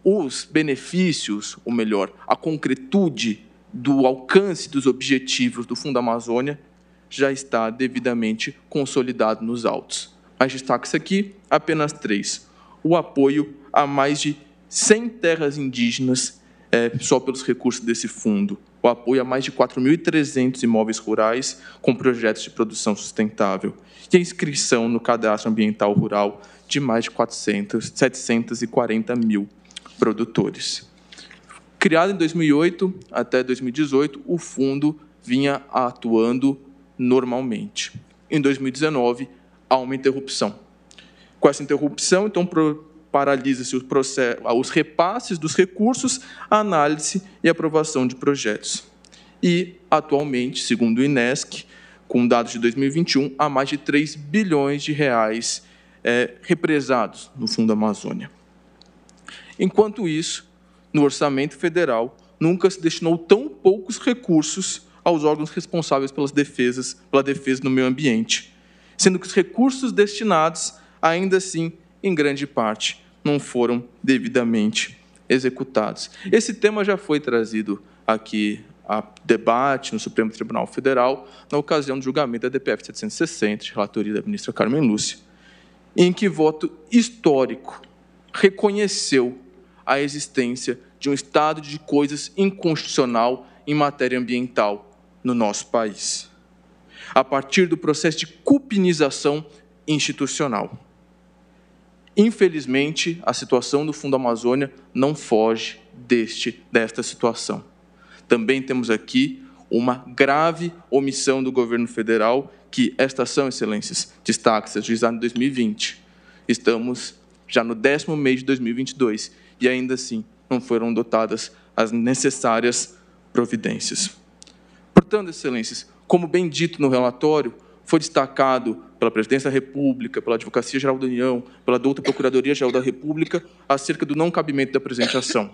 Os benefícios, ou melhor, a concretude do alcance dos objetivos do Fundo Amazônia já está devidamente consolidado nos autos. Mas destaca-se aqui apenas 3. O apoio a mais de 100 terras indígenas só pelos recursos desse fundo. O apoio a mais de 4.300 imóveis rurais com projetos de produção sustentável. E a inscrição no Cadastro Ambiental Rural de mais de 740 mil produtores. Criado em 2008 até 2018, o fundo vinha atuando normalmente. Em 2019, há uma interrupção. Com essa interrupção, então, paralisa-se os repasses dos recursos, a análise e aprovação de projetos. E, atualmente, segundo o INESC, com dados de 2021, há mais de 3 bilhões de reais represados no Fundo Amazônia. Enquanto isso, no orçamento federal, nunca se destinou tão poucos recursos aos órgãos responsáveis pela defesa do meio ambiente, sendo que os recursos destinados, ainda assim, em grande parte, não foram devidamente executados. Esse tema já foi trazido aqui a debate no Supremo Tribunal Federal na ocasião do julgamento da DPF 760, de relatoria da ministra Carmen Lúcia, em que voto histórico reconheceu a existência de um estado de coisas inconstitucional em matéria ambiental no nosso país, a partir do processo de cupinização institucional. Infelizmente, a situação do Fundo Amazônia não foge desta situação. Também temos aqui uma grave omissão do governo federal, que estas são, excelências, destaques ajuizados em 2020. Estamos já no 10º mês de 2022 e ainda assim não foram adotadas as necessárias providências. Portanto, excelências, como bem dito no relatório, foi destacado pela Presidência da República, pela Advocacia Geral da União, pela douta Procuradoria Geral da República, acerca do não cabimento da presente ação,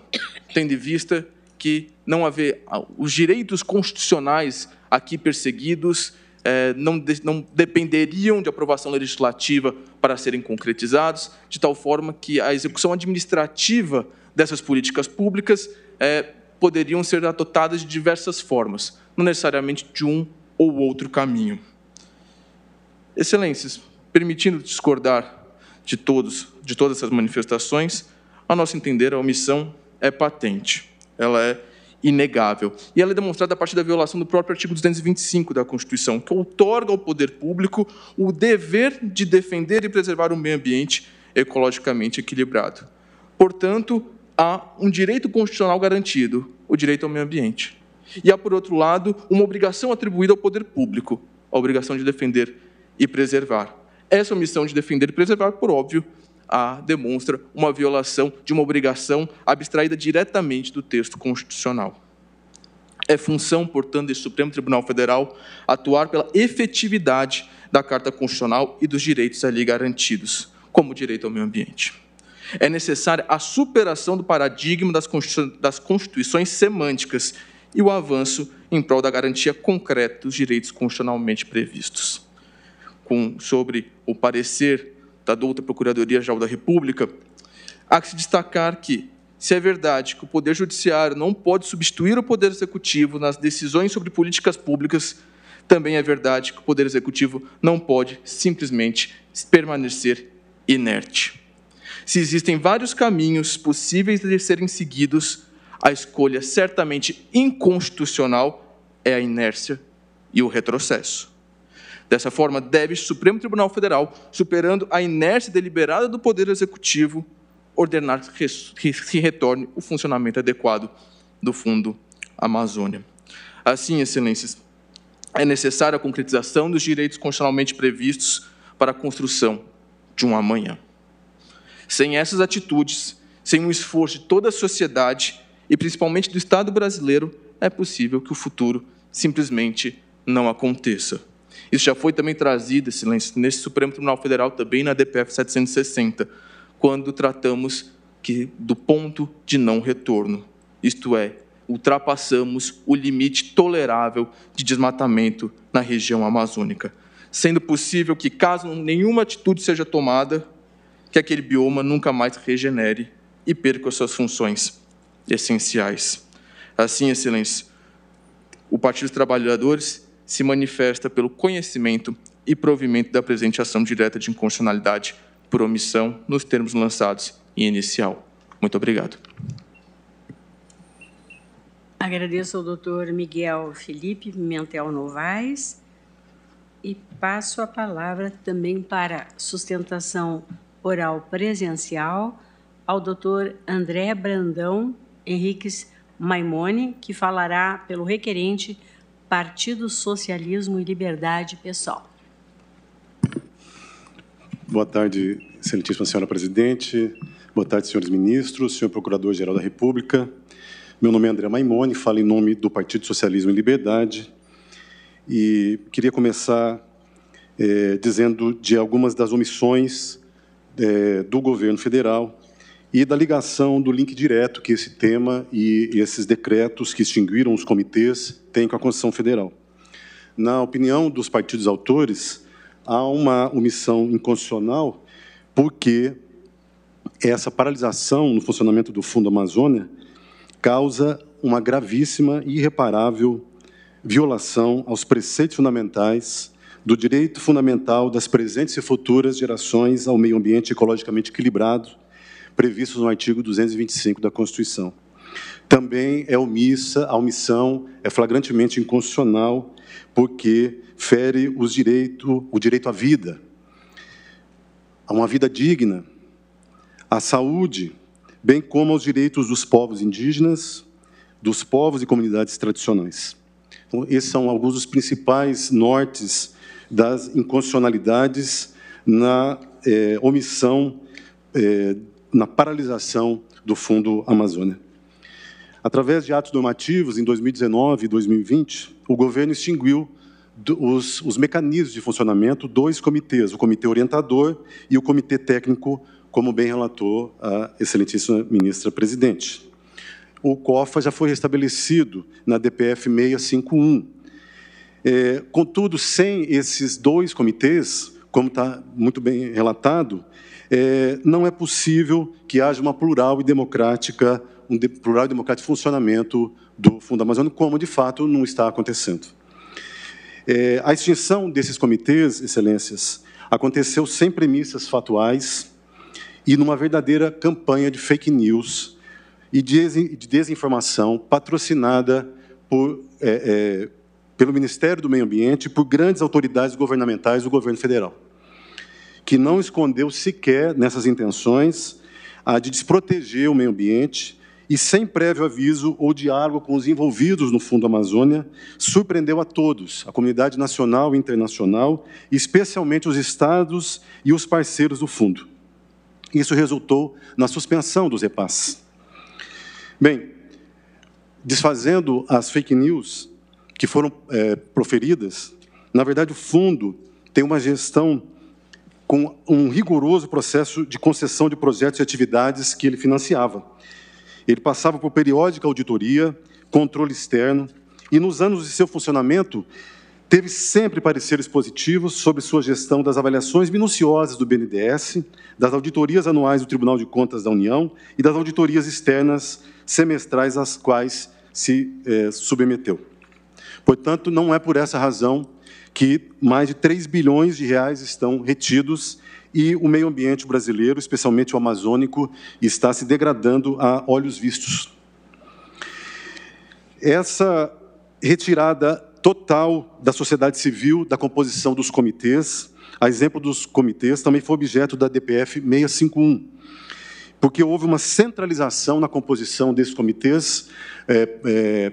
tendo em vista que não haver os direitos constitucionais aqui perseguidos não dependeriam de aprovação legislativa para serem concretizados, de tal forma que a execução administrativa dessas políticas públicas poderiam ser adotadas de diversas formas, não necessariamente de um ou outro caminho. Excelências, permitindo discordar de todas essas manifestações, a nosso entender, a omissão é patente, ela é inegável. E ela é demonstrada a partir da violação do próprio artigo 225 da Constituição, que outorga ao poder público o dever de defender e preservar o meio ambiente ecologicamente equilibrado. Portanto, há um direito constitucional garantido, o direito ao meio ambiente. E há, por outro lado, uma obrigação atribuída ao poder público, a obrigação de defender e preservar. Essa omissão de defender e preservar, por óbvio, demonstra uma violação de uma obrigação abstraída diretamente do texto constitucional. É função, portanto, deste Supremo Tribunal Federal atuar pela efetividade da Carta Constitucional e dos direitos ali garantidos, como o direito ao meio ambiente. É necessária a superação do paradigma das constituições semânticas e o avanço em prol da garantia concreta dos direitos constitucionalmente previstos. Sobre o parecer da douta Procuradoria Geral da República, há que se destacar que, se é verdade que o Poder Judiciário não pode substituir o Poder Executivo nas decisões sobre políticas públicas, também é verdade que o Poder Executivo não pode simplesmente permanecer inerte. Se existem vários caminhos possíveis de serem seguidos, a escolha certamente inconstitucional é a inércia e o retrocesso. Dessa forma, deve o Supremo Tribunal Federal, superando a inércia deliberada do Poder Executivo, ordenar que se retorne o funcionamento adequado do Fundo Amazônia. Assim, excelências, é necessária a concretização dos direitos constitucionalmente previstos para a construção de um amanhã. Sem essas atitudes, sem um esforço de toda a sociedade e principalmente do Estado brasileiro, é possível que o futuro simplesmente não aconteça. Isso já foi também trazido, excelência, nesse Supremo Tribunal Federal, também na DPF 760, quando tratamos do ponto de não retorno, isto é, ultrapassamos o limite tolerável de desmatamento na região amazônica, sendo possível que, caso nenhuma atitude seja tomada, que aquele bioma nunca mais regenere e perca as suas funções essenciais. Assim, excelência, o Partido dos Trabalhadores se manifesta pelo conhecimento e provimento da presente ação direta de inconstitucionalidade por omissão nos termos lançados em inicial. Muito obrigado. Agradeço ao doutor Miguel Felipe Pimentel Novaes e passo a palavra também para sustentação oral presencial ao doutor André Brandão Henriques Maimone, que falará pelo requerente Partido Socialismo e Liberdade, PSOL. Boa tarde, excelentíssima senhora presidente. Boa tarde, senhores ministros, senhor Procurador-Geral da República. Meu nome é André Maimone, falo em nome do Partido Socialismo e Liberdade. E queria começar dizendo de algumas das omissões do governo federal e da ligação do link direto que esse tema e esses decretos que extinguiram os comitês têm com a Constituição Federal. Na opinião dos partidos autores, há uma omissão inconstitucional porque essa paralisação no funcionamento do Fundo Amazônia causa uma gravíssima e irreparável violação aos preceitos fundamentais do direito fundamental das presentes e futuras gerações ao meio ambiente ecologicamente equilibrado, previstos no artigo 225 da Constituição. Também é omissa, a omissão é flagrantemente inconstitucional, porque fere o direito à vida, a uma vida digna, à saúde, bem como aos direitos dos povos indígenas, dos povos e comunidades tradicionais. Então, esses são alguns dos principais nortes das inconstitucionalidades na omissão, na paralisação do Fundo Amazônia. Através de atos normativos, em 2019 e 2020, o governo extinguiu os mecanismos de funcionamento, 2 comitês, o Comitê Orientador e o Comitê Técnico, como bem relatou a excelentíssima ministra-presidente. O COFA já foi restabelecido na DPF 651. Contudo, sem esses 2 comitês, como está muito bem relatado, não é possível que haja uma plural e democrático funcionamento do Fundo Amazônico, como, de fato, não está acontecendo. A extinção desses comitês, excelências, aconteceu sem premissas fatuais e numa verdadeira campanha de fake news e de desinformação patrocinada pelo Ministério do Meio Ambiente e por grandes autoridades governamentais do governo federal, que não escondeu sequer nessas intenções a de desproteger o meio ambiente e, sem prévio aviso ou diálogo com os envolvidos no Fundo Amazônia, surpreendeu a todos, a comunidade nacional e internacional, especialmente os estados e os parceiros do Fundo. Isso resultou na suspensão dos repasses. Bem, desfazendo as fake news que foram proferidas, na verdade, o Fundo tem uma gestão com um rigoroso processo de concessão de projetos e atividades que ele financiava. Ele passava por periódica auditoria, controle externo, e, nos anos de seu funcionamento, teve sempre pareceres positivos sobre sua gestão das avaliações minuciosas do BNDES, das auditorias anuais do Tribunal de Contas da União e das auditorias externas semestrais às quais se submeteu. Portanto, não é por essa razão que mais de 3 bilhões de reais estão retidos e o meio ambiente brasileiro, especialmente o amazônico, está se degradando a olhos vistos. Essa retirada total da sociedade civil, da composição dos comitês, a exemplo dos comitês, também foi objeto da DPF 651, porque houve uma centralização na composição desses comitês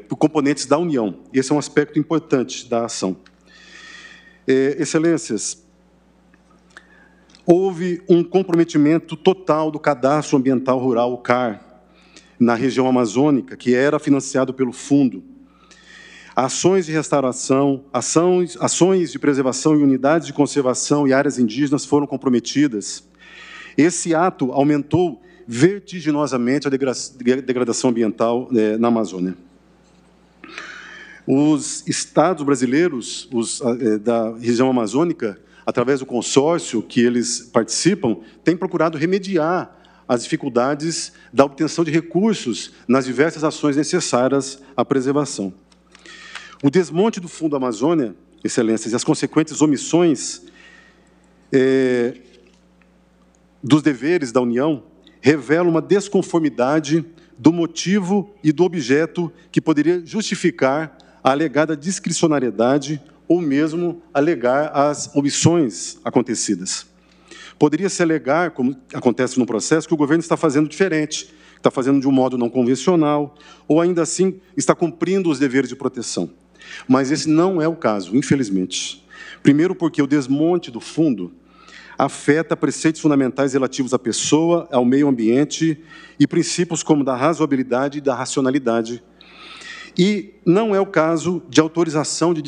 por componentes da União. Esse é um aspecto importante da ação. Excelências, houve um comprometimento total do Cadastro Ambiental Rural, o CAR, na região amazônica, que era financiado pelo Fundo. Ações de restauração, ações de preservação e unidades de conservação e áreas indígenas foram comprometidas. Esse ato aumentou vertiginosamente a degradação ambiental na Amazônia. Os estados brasileiros, da região amazônica, através do consórcio que eles participam, têm procurado remediar as dificuldades da obtenção de recursos nas diversas ações necessárias à preservação. O desmonte do Fundo Amazônia, excelências, e as consequentes omissões dos deveres da União revelam uma desconformidade do motivo e do objeto que poderia justificar a alegada discricionariedade ou mesmo alegar as omissões acontecidas. Poderia-se alegar, como acontece no processo, que o governo está fazendo diferente, está fazendo de um modo não convencional, ou ainda assim está cumprindo os deveres de proteção. Mas esse não é o caso, infelizmente. Primeiro porque o desmonte do fundo afeta preceitos fundamentais relativos à pessoa, ao meio ambiente e princípios como da razoabilidade e da racionalidade. E não é o caso de autorização de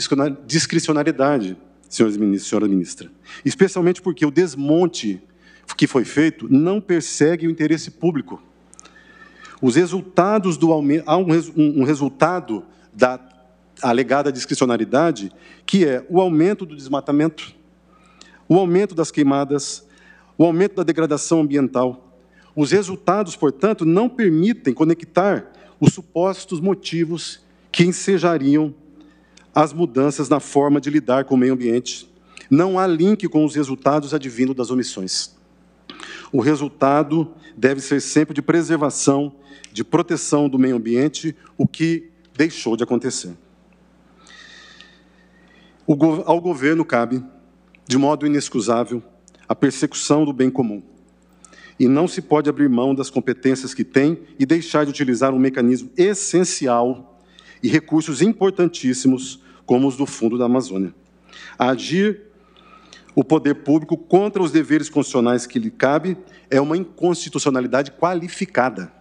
discricionariedade, senhores ministros, senhora ministra, especialmente porque o desmonte que foi feito não persegue o interesse público. Os resultados do aumento, há um resultado da alegada discricionariedade, que é o aumento do desmatamento, o aumento das queimadas, o aumento da degradação ambiental, Os resultados, portanto, não permitem conectar os supostos motivos que ensejariam as mudanças na forma de lidar com o meio ambiente. Não há link com os resultados advindos das omissões. O resultado deve ser sempre de preservação, de proteção do meio ambiente, o que deixou de acontecer. Ao governo cabe, de modo inexcusável, a persecução do bem comum. E não se pode abrir mão das competências que tem e deixar de utilizar um mecanismo essencial e recursos importantíssimos, como os do Fundo da Amazônia. Agir o poder público contra os deveres constitucionais que lhe cabe é uma inconstitucionalidade qualificada.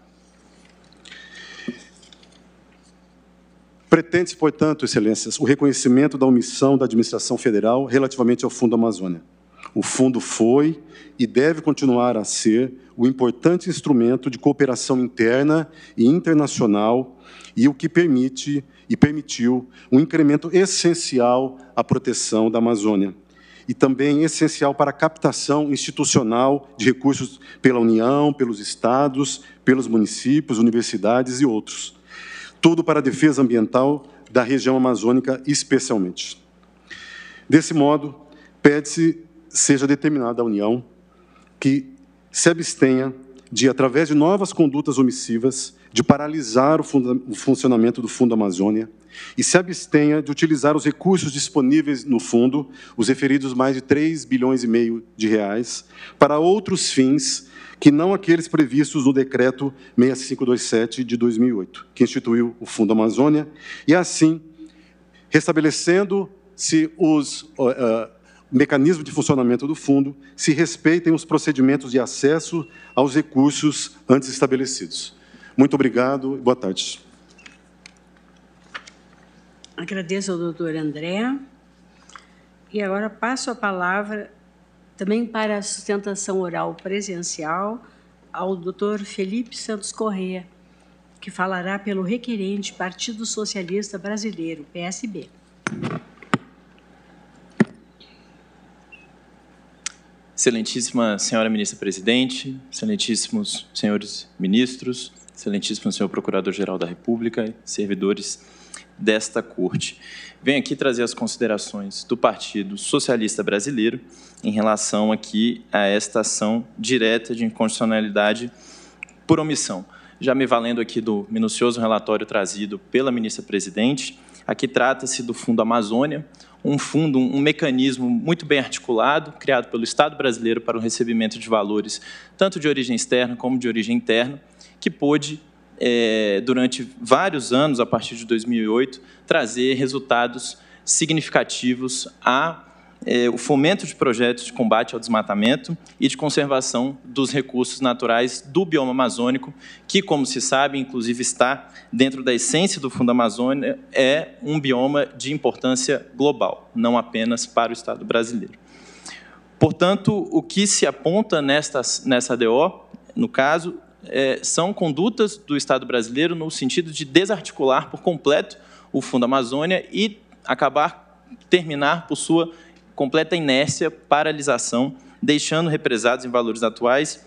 Pretende-se, portanto, excelências, o reconhecimento da omissão da administração federal relativamente ao Fundo Amazônia. O fundo foi e deve continuar a ser o importante instrumento de cooperação interna e internacional e o que permite e permitiu um incremento essencial à proteção da Amazônia e também essencial para a captação institucional de recursos pela União, pelos estados, pelos municípios, universidades e outros. Tudo para a defesa ambiental da região amazônica especialmente. Desse modo, pede-se seja determinada a União que se abstenha de, através de novas condutas omissivas, de paralisar o funcionamento do Fundo Amazônia e se abstenha de utilizar os recursos disponíveis no fundo, os referidos mais de 3,5 bilhões de reais, para outros fins que não aqueles previstos no Decreto 6527 de 2008, que instituiu o Fundo Amazônia, e assim, restabelecendo-se os mecanismos de funcionamento do fundo, se respeitem os procedimentos de acesso aos recursos antes estabelecidos. Muito obrigado e boa tarde. Agradeço ao doutor André. E agora passo a palavra, também para a sustentação oral presencial, ao doutor Felipe Santos Corrêa, que falará pelo requerente Partido Socialista Brasileiro, PSB. Excelentíssima senhora ministra-presidente, excelentíssimos senhores ministros, excelentíssimo senhor procurador-geral da República, servidores desta corte. Venho aqui trazer as considerações do Partido Socialista Brasileiro em relação aqui a esta ação direta de inconstitucionalidade por omissão. Já me valendo aqui do minucioso relatório trazido pela ministra-presidente, aqui trata-se do Fundo Amazônia, um fundo, um mecanismo muito bem articulado, criado pelo Estado brasileiro para o recebimento de valores, tanto de origem externa como de origem interna, que pôde, durante vários anos, a partir de 2008, trazer resultados significativos o fomento de projetos de combate ao desmatamento e de conservação dos recursos naturais do bioma amazônico, que, como se sabe, inclusive está dentro da essência do Fundo Amazônia, é um bioma de importância global, não apenas para o Estado brasileiro. Portanto, o que se aponta nessa ADO, no caso, são condutas do Estado brasileiro no sentido de desarticular por completo o Fundo Amazônia e terminar por sua completa inércia, paralisação, deixando represados em valores atuais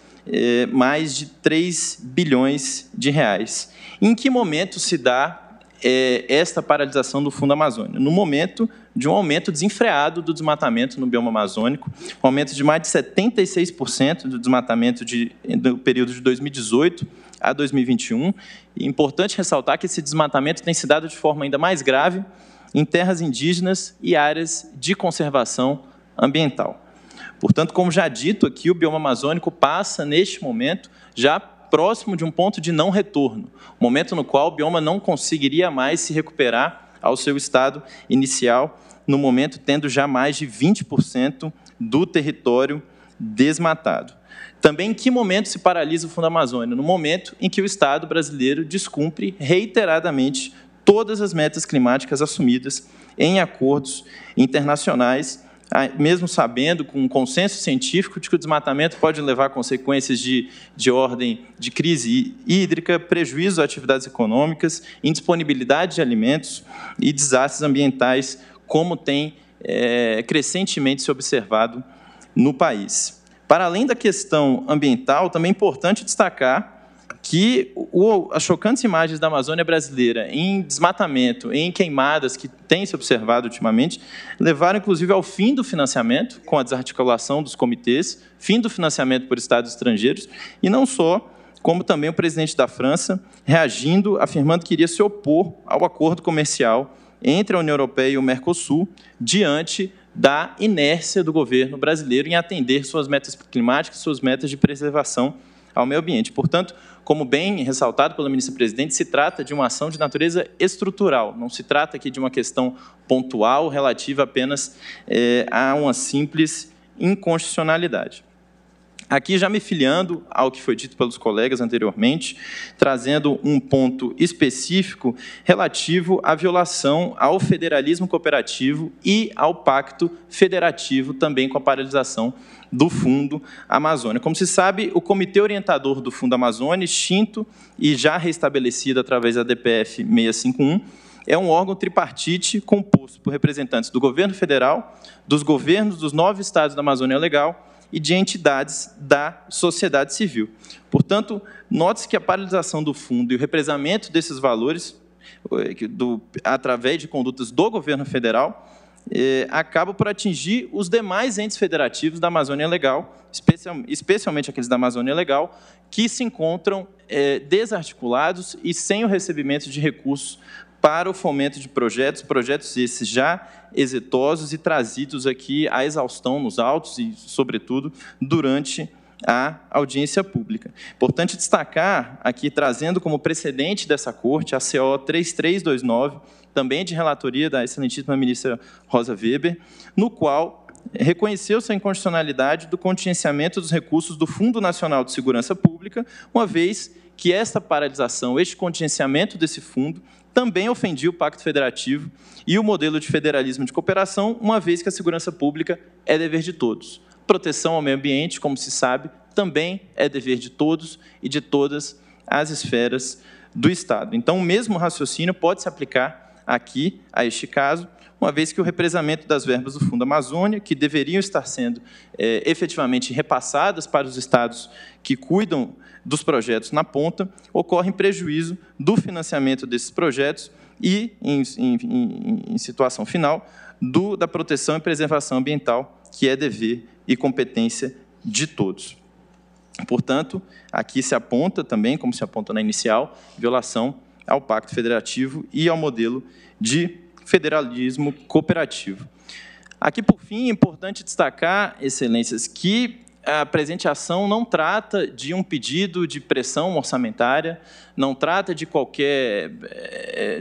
mais de 3 bilhões de reais. Em que momento se dá esta paralisação do Fundo Amazônia? No momento de um aumento desenfreado do desmatamento no bioma amazônico, um aumento de mais de 76% do desmatamento do período de 2018 a 2021. E é importante ressaltar que esse desmatamento tem se dado de forma ainda mais grave em terras indígenas e áreas de conservação ambiental. Portanto, como já dito aqui, o bioma amazônico passa, neste momento, já próximo de um ponto de não retorno, momento no qual o bioma não conseguiria mais se recuperar ao seu estado inicial, no momento tendo já mais de 20% do território desmatado. Também em que momento se paralisa o Fundo Amazônia? No momento em que o Estado brasileiro descumpre reiteradamente todas as metas climáticas assumidas em acordos internacionais, mesmo sabendo, com um consenso científico, de que o desmatamento pode levar a consequências de ordem de crise hídrica, prejuízo às atividades econômicas, indisponibilidade de alimentos e desastres ambientais, como tem crescentemente se observado no país. Para além da questão ambiental, também é importante destacar que as chocantes imagens da Amazônia brasileira em desmatamento, em queimadas que têm se observado ultimamente, levaram, inclusive, ao fim do financiamento, com a desarticulação dos comitês, fim do financiamento por estados estrangeiros, e não só, como também o presidente da França reagindo, afirmando que iria se opor ao acordo comercial entre a União Europeia e o Mercosul, diante da inércia do governo brasileiro em atender suas metas climáticas, suas metas de preservação ao meio ambiente. Portanto, como bem ressaltado pela ministra-presidente, se trata de uma ação de natureza estrutural, não se trata aqui de uma questão pontual relativa apenas a uma simples inconstitucionalidade. Aqui, já me filiando ao que foi dito pelos colegas anteriormente, trazendo um ponto específico relativo à violação ao federalismo cooperativo e ao pacto federativo, também com a paralisação do Fundo Amazônia. Como se sabe, o Comitê Orientador do Fundo Amazônia, extinto e já restabelecido através da DPF 651, é um órgão tripartite composto por representantes do governo federal, dos governos dos 9 estados da Amazônia Legal e de entidades da sociedade civil. Portanto, note-se que a paralisação do fundo e o represamento desses valores, através de condutas do governo federal, acaba por atingir os demais entes federativos da Amazônia Legal, especialmente aqueles da Amazônia Legal, que se encontram desarticulados e sem o recebimento de recursos para o fomento de projetos esses já exitosos e trazidos aqui à exaustão nos autos e, sobretudo, durante a audiência pública. Importante destacar, aqui trazendo como precedente dessa Corte, a CO 3329, também de relatoria da excelentíssima ministra Rosa Weber, no qual reconheceu-se a inconstitucionalidade do contingenciamento dos recursos do Fundo Nacional de Segurança Pública, uma vez que esta paralisação, este contingenciamento desse fundo, também ofendia o Pacto Federativo e o modelo de federalismo de cooperação, uma vez que a segurança pública é dever de todos. Proteção ao meio ambiente, como se sabe, também é dever de todos e de todas as esferas do Estado. Então, o mesmo raciocínio pode se aplicar aqui, a este caso, uma vez que o represamento das verbas do Fundo Amazônia, que deveriam estar sendo efetivamente repassadas para os estados que cuidam dos projetos na ponta, ocorre em prejuízo do financiamento desses projetos e, em situação final, da proteção e preservação ambiental, que é dever e competência de todos. Portanto, aqui se aponta também, como se aponta na inicial, violação ao Pacto Federativo e ao modelo de federalismo cooperativo. Aqui, por fim, é importante destacar, excelências, que a presente ação não trata de um pedido de pressão orçamentária, não trata de qualquer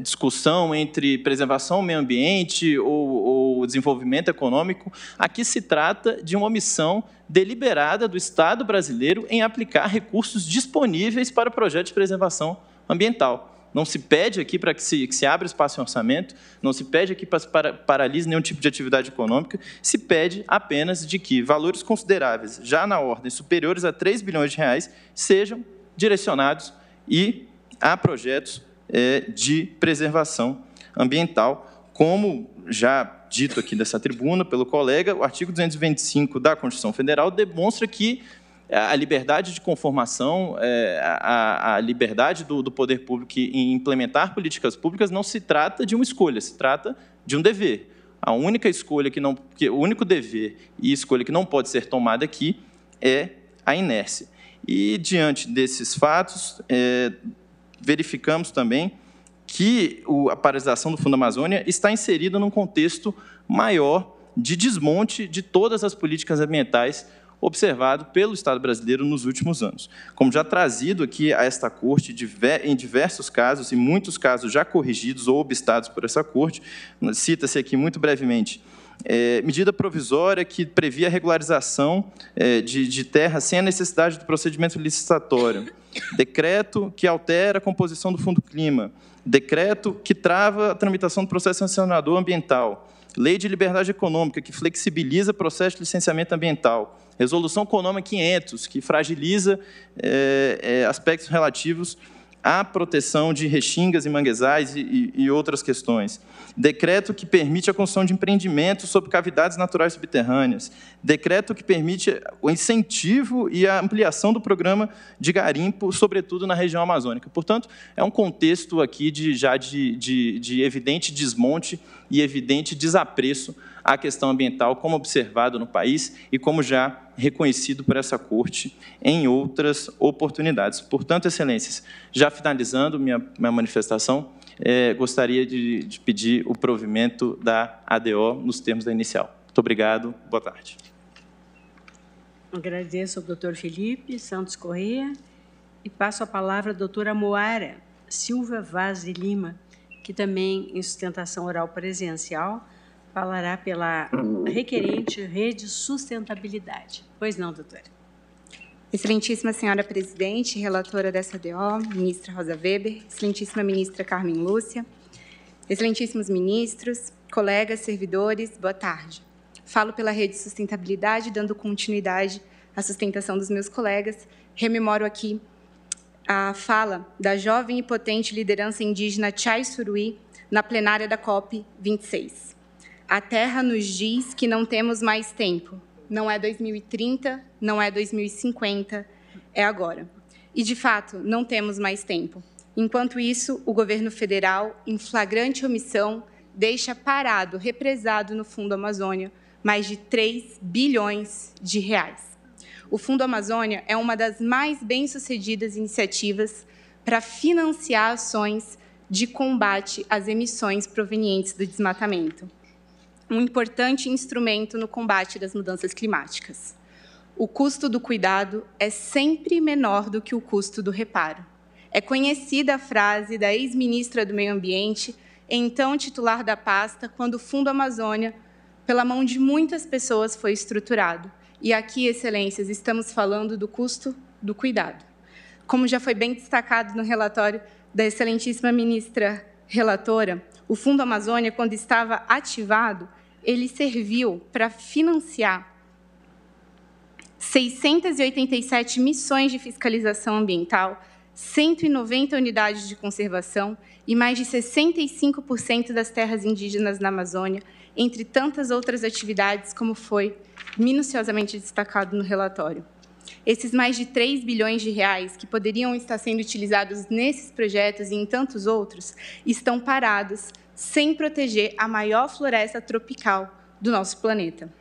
discussão entre preservação ao meio ambiente ou desenvolvimento econômico. Aqui se trata de uma omissão deliberada do Estado brasileiro em aplicar recursos disponíveis para o projeto de preservação ambiental. Não se pede aqui para que se abra espaço em orçamento, não se pede aqui para se paralise nenhum tipo de atividade econômica, se pede apenas de que valores consideráveis, já na ordem superiores a 3 bilhões de reais, sejam direcionados a projetos de preservação ambiental, como já dito aqui dessa tribuna pelo colega, o artigo 225 da Constituição Federal demonstra que a liberdade de conformação, a liberdade do poder público em implementar políticas públicas não se trata de uma escolha, se trata de um dever. A única escolha o único dever e escolha que não pode ser tomada aqui é a inércia. E, diante desses fatos, verificamos também que a paralisação do Fundo Amazônia está inserida num contexto maior de desmonte de todas as políticas ambientais observado pelo Estado brasileiro nos últimos anos. Como já trazido aqui a esta Corte, em diversos casos, e muitos casos já corrigidos ou obstados por essa Corte, cita-se aqui muito brevemente, medida provisória que previa a regularização de terra sem a necessidade do procedimento licitatório, decreto que altera a composição do Fundo Clima, decreto que trava a tramitação do processo sancionador ambiental, lei de liberdade econômica que flexibiliza o processo de licenciamento ambiental, resolução CONAMA 500, que fragiliza aspectos relativos à proteção de restingas e manguezais e outras questões. Decreto que permite a construção de empreendimentos sobre cavidades naturais subterrâneas. Decreto que permite o incentivo e a ampliação do programa de garimpo, sobretudo na região amazônica. Portanto, é um contexto aqui de evidente desmonte e evidente desapreço à questão ambiental, como observado no país e como já reconhecido por essa Corte em outras oportunidades. Portanto, Excelências, já finalizando minha manifestação, gostaria de pedir o provimento da ADO nos termos da inicial. Muito obrigado, boa tarde. Agradeço ao doutor Felipe Santos Corrêa e passo a palavra à doutora Moara Silva Vaz de Lima, que também, em sustentação oral presencial, falará pela requerente Rede Sustentabilidade. Pois não, doutora. Excelentíssima senhora presidente, relatora dessa ADO, ministra Rosa Weber, excelentíssima ministra Carmen Lúcia, excelentíssimos ministros, colegas, servidores, boa tarde. Falo pela Rede Sustentabilidade, dando continuidade à sustentação dos meus colegas. Rememoro aqui a fala da jovem e potente liderança indígena Chai Suruí na plenária da COP 26. A Terra nos diz que não temos mais tempo. Não é 2030, não é 2050, é agora. E, de fato, não temos mais tempo. Enquanto isso, o governo federal, em flagrante omissão, deixa parado, represado no Fundo Amazônia, mais de 3 bilhões de reais. O Fundo Amazônia é uma das mais bem-sucedidas iniciativas para financiar ações de combate às emissões provenientes do desmatamento. Um importante instrumento no combate das mudanças climáticas. O custo do cuidado é sempre menor do que o custo do reparo. É conhecida a frase da ex-ministra do Meio Ambiente, então titular da pasta, quando o Fundo Amazônia, pela mão de muitas pessoas, foi estruturado. E aqui, Excelências, estamos falando do custo do cuidado. Como já foi bem destacado no relatório da excelentíssima ministra relatora, o Fundo Amazônia, quando estava ativado, ele serviu para financiar 687 missões de fiscalização ambiental, 190 unidades de conservação e mais de 65% das terras indígenas na Amazônia, entre tantas outras atividades, como foi minuciosamente destacado no relatório. Esses mais de 3 bilhões de reais que poderiam estar sendo utilizados nesses projetos e em tantos outros, estão parados sem proteger a maior floresta tropical do nosso planeta.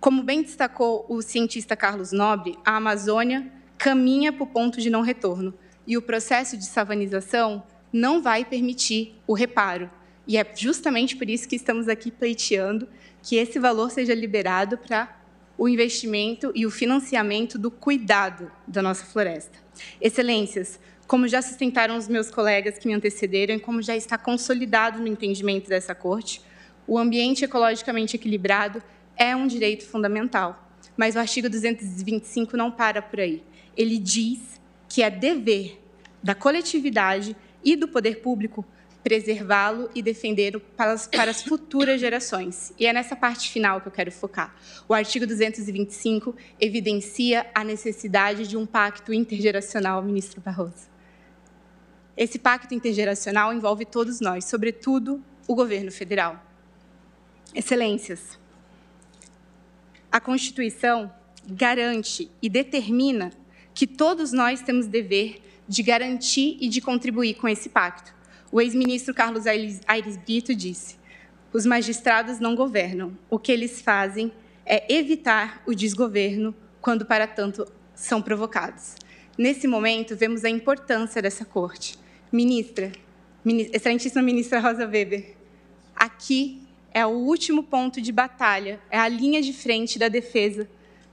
Como bem destacou o cientista Carlos Nobre, a Amazônia caminha para o ponto de não retorno e o processo de savanização não vai permitir o reparo. E é justamente por isso que estamos aqui pleiteando que esse valor seja liberado para o investimento e o financiamento do cuidado da nossa floresta. Excelências, como já sustentaram os meus colegas que me antecederam e como já está consolidado no entendimento dessa Corte, o ambiente ecologicamente equilibrado é um direito fundamental, mas o artigo 225 não para por aí. Ele diz que é dever da coletividade e do poder público preservá-lo e defendê-lo para as futuras gerações. E é nessa parte final que eu quero focar. O artigo 225 evidencia a necessidade de um pacto intergeracional, ministro Barroso. Esse pacto intergeracional envolve todos nós, sobretudo o governo federal. Excelências, a Constituição garante e determina que todos nós temos dever de garantir e de contribuir com esse pacto. O ex-ministro Carlos Aires Brito disse: os magistrados não governam, o que eles fazem é evitar o desgoverno quando, para tanto, são provocados. Nesse momento, vemos a importância dessa Corte. Excelentíssima ministra Rosa Weber, aqui é o último ponto de batalha, é a linha de frente da defesa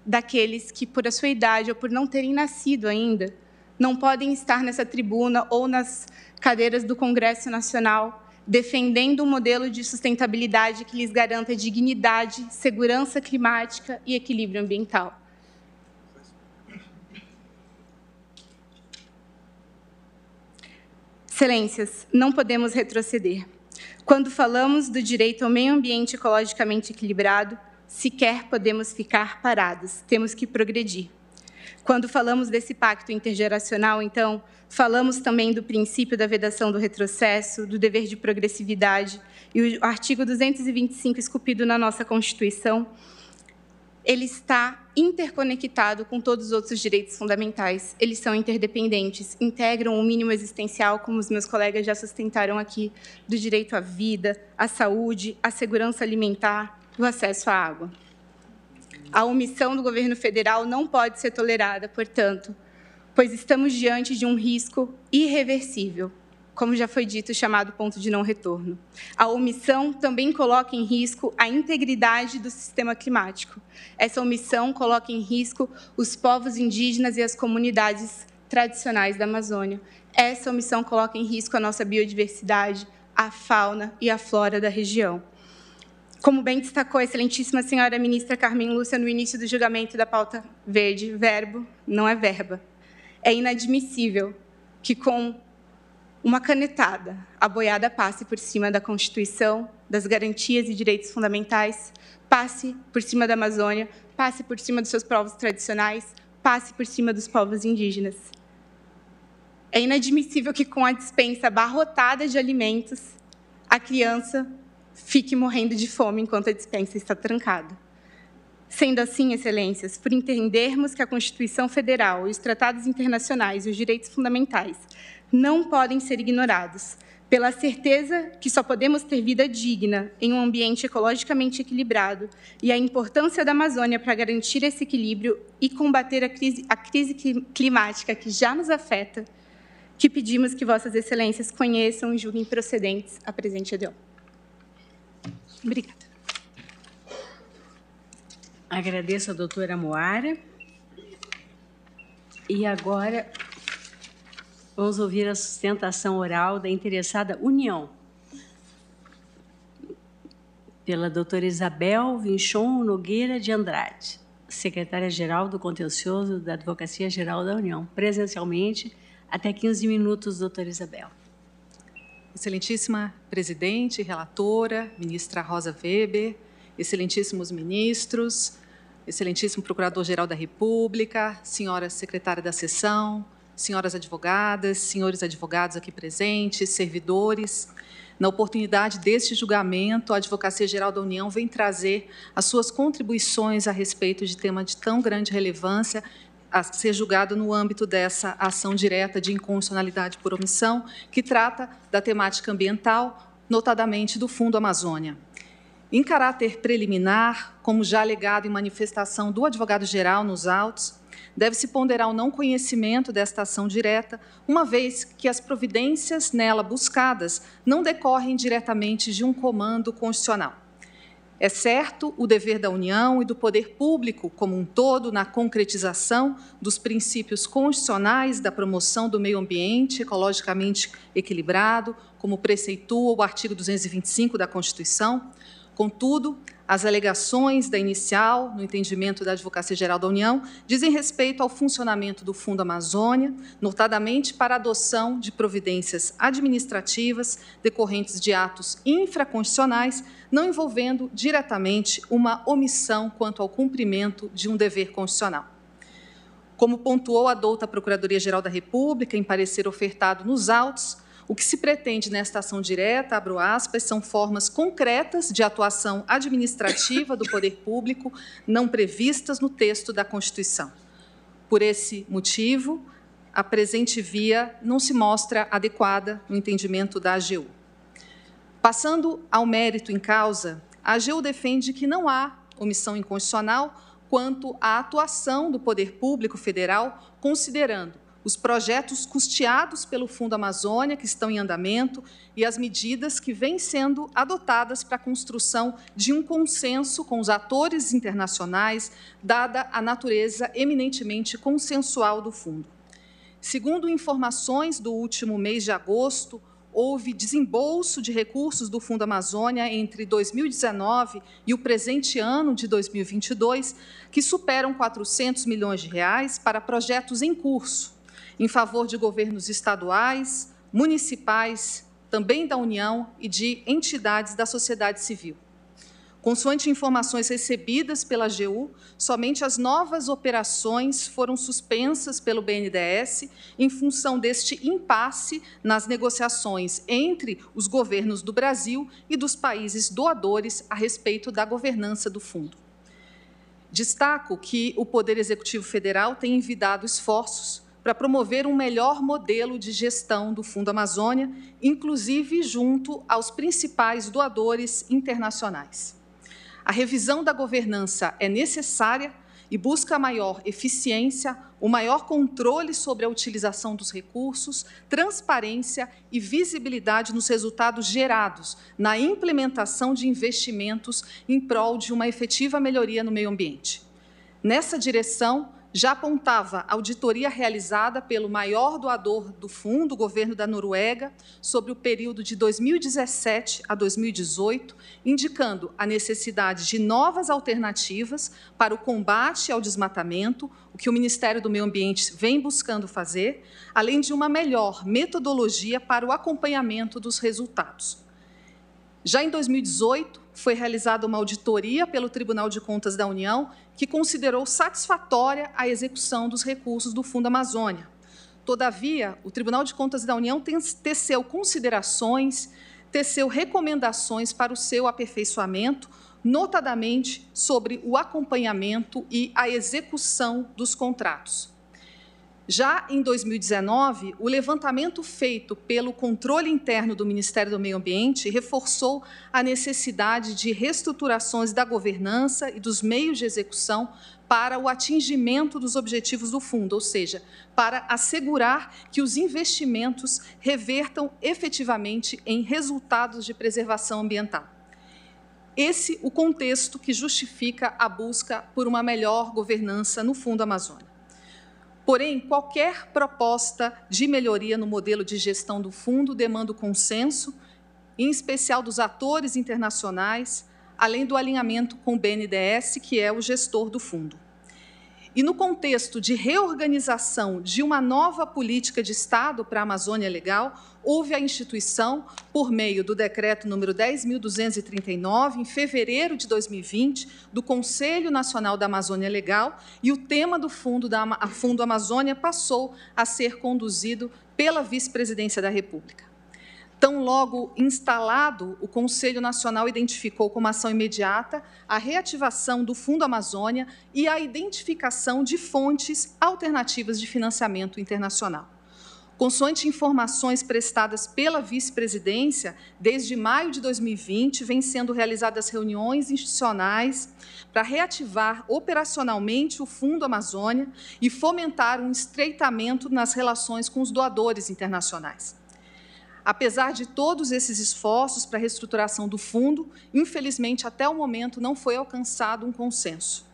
daqueles que, por a sua idade ou por não terem nascido ainda, não podem estar nessa tribuna ou nas cadeiras do Congresso Nacional defendendo um modelo de sustentabilidade que lhes garanta dignidade, segurança climática e equilíbrio ambiental. Excelências, não podemos retroceder. Quando falamos do direito ao meio ambiente ecologicamente equilibrado, sequer podemos ficar parados, temos que progredir. Quando falamos desse pacto intergeracional, então, falamos também do princípio da vedação do retrocesso, do dever de progressividade, e o artigo 225, esculpido na nossa Constituição, ele está interconectado com todos os outros direitos fundamentais. Eles são interdependentes, integram o mínimo existencial, como os meus colegas já sustentaram aqui, do direito à vida, à saúde, à segurança alimentar, o acesso à água. A omissão do governo federal não pode ser tolerada, portanto, pois estamos diante de um risco irreversível, como já foi dito, chamado ponto de não retorno. A omissão também coloca em risco a integridade do sistema climático. Essa omissão coloca em risco os povos indígenas e as comunidades tradicionais da Amazônia. Essa omissão coloca em risco a nossa biodiversidade, a fauna e a flora da região. Como bem destacou a excelentíssima senhora ministra Carmen Lúcia no início do julgamento da pauta verde, verbo não é verba. É inadmissível que, com uma canetada, a boiada passe por cima da Constituição, das garantias e direitos fundamentais, passe por cima da Amazônia, passe por cima dos seus povos tradicionais, passe por cima dos povos indígenas. É inadmissível que, com a despensa abarrotada de alimentos, a criança fique morrendo de fome enquanto a despensa está trancada. Sendo assim, excelências, por entendermos que a Constituição Federal e os tratados internacionais e os direitos fundamentais não podem ser ignorados, pela certeza que só podemos ter vida digna em um ambiente ecologicamente equilibrado e a importância da Amazônia para garantir esse equilíbrio e combater a crise climática que já nos afeta, que pedimos que vossas excelências conheçam e julguem procedentes a presente EDO. Obrigada. Agradeço a doutora Moara. E agora vamos ouvir a sustentação oral da interessada União, pela doutora Isabel Vinchon Nogueira de Andrade, secretária-geral do Contencioso da Advocacia Geral da União. Presencialmente, até 15 minutos, doutora Isabel. Excelentíssima presidente, relatora, ministra Rosa Weber, excelentíssimos ministros, excelentíssimo procurador-geral da República, senhora secretária da sessão, senhoras advogadas, senhores advogados aqui presentes, servidores. Na oportunidade deste julgamento, a Advocacia Geral da União vem trazer as suas contribuições a respeito de tema de tão grande relevância a ser julgado no âmbito dessa ação direta de inconstitucionalidade por omissão, que trata da temática ambiental, notadamente do Fundo Amazônia. Em caráter preliminar, como já alegado em manifestação do advogado-geral nos autos, deve-se ponderar o não conhecimento desta ação direta, uma vez que as providências nela buscadas não decorrem diretamente de um comando constitucional. É certo o dever da União e do poder público como um todo na concretização dos princípios constitucionais da promoção do meio ambiente ecologicamente equilibrado, como preceitua o artigo 225 da Constituição. Contudo, as alegações da inicial, no entendimento da Advocacia Geral da União, dizem respeito ao funcionamento do Fundo Amazônia, notadamente para a adoção de providências administrativas decorrentes de atos infraconstitucionais, não envolvendo diretamente uma omissão quanto ao cumprimento de um dever constitucional. Como pontuou a douta Procuradoria-Geral da República em parecer ofertado nos autos, o que se pretende nesta ação direta, abro aspas, são formas concretas de atuação administrativa do poder público não previstas no texto da Constituição. Por esse motivo, a presente via não se mostra adequada no entendimento da AGU. Passando ao mérito em causa, a AGU defende que não há omissão inconstitucional quanto à atuação do poder público federal, considerando os projetos custeados pelo Fundo Amazônia, que estão em andamento, e as medidas que vêm sendo adotadas para a construção de um consenso com os atores internacionais, dada a natureza eminentemente consensual do fundo. Segundo informações do último mês de agosto, houve desembolso de recursos do Fundo Amazônia entre 2019 e o presente ano de 2022, que superam 400 milhões de reais para projetos em curso, em favor de governos estaduais, municipais, também da União e de entidades da sociedade civil. Consoante informações recebidas pela AGU, somente as novas operações foram suspensas pelo BNDES em função deste impasse nas negociações entre os governos do Brasil e dos países doadores a respeito da governança do fundo. Destaco que o Poder Executivo Federal tem envidado esforços para promover um melhor modelo de gestão do Fundo Amazônia, inclusive junto aos principais doadores internacionais. A revisão da governança é necessária e busca maior eficiência, o maior controle sobre a utilização dos recursos, transparência e visibilidade nos resultados gerados na implementação de investimentos em prol de uma efetiva melhoria no meio ambiente. Nessa direção, já apontava a auditoria realizada pelo maior doador do fundo, o governo da Noruega, sobre o período de 2017 a 2018, indicando a necessidade de novas alternativas para o combate ao desmatamento, o que o Ministério do Meio Ambiente vem buscando fazer, além de uma melhor metodologia para o acompanhamento dos resultados. Já em 2018, foi realizada uma auditoria pelo Tribunal de Contas da União, que considerou satisfatória a execução dos recursos do Fundo Amazônia. Todavia, o Tribunal de Contas da União teceu considerações, teceu recomendações para o seu aperfeiçoamento, notadamente sobre o acompanhamento e a execução dos contratos. Já em 2019, o levantamento feito pelo controle interno do Ministério do Meio Ambiente reforçou a necessidade de reestruturações da governança e dos meios de execução para o atingimento dos objetivos do fundo, ou seja, para assegurar que os investimentos revertam efetivamente em resultados de preservação ambiental. Esse é o contexto que justifica a busca por uma melhor governança no Fundo Amazônia. Porém, qualquer proposta de melhoria no modelo de gestão do fundo demanda o consenso, em especial dos atores internacionais, além do alinhamento com o BNDES, que é o gestor do fundo. E no contexto de reorganização de uma nova política de Estado para a Amazônia Legal, houve a instituição, por meio do decreto número 10.239, em fevereiro de 2020, do Conselho Nacional da Amazônia Legal, e o tema do Fundo Amazônia passou a ser conduzido pela Vice-Presidência da República. Tão logo instalado, o Conselho Nacional identificou como ação imediata a reativação do Fundo Amazônia e a identificação de fontes alternativas de financiamento internacional. Consoante informações prestadas pela vice-presidência, desde maio de 2020, vêm sendo realizadas reuniões institucionais para reativar operacionalmente o Fundo Amazônia e fomentar um estreitamento nas relações com os doadores internacionais. Apesar de todos esses esforços para a reestruturação do fundo, infelizmente, até o momento, não foi alcançado um consenso.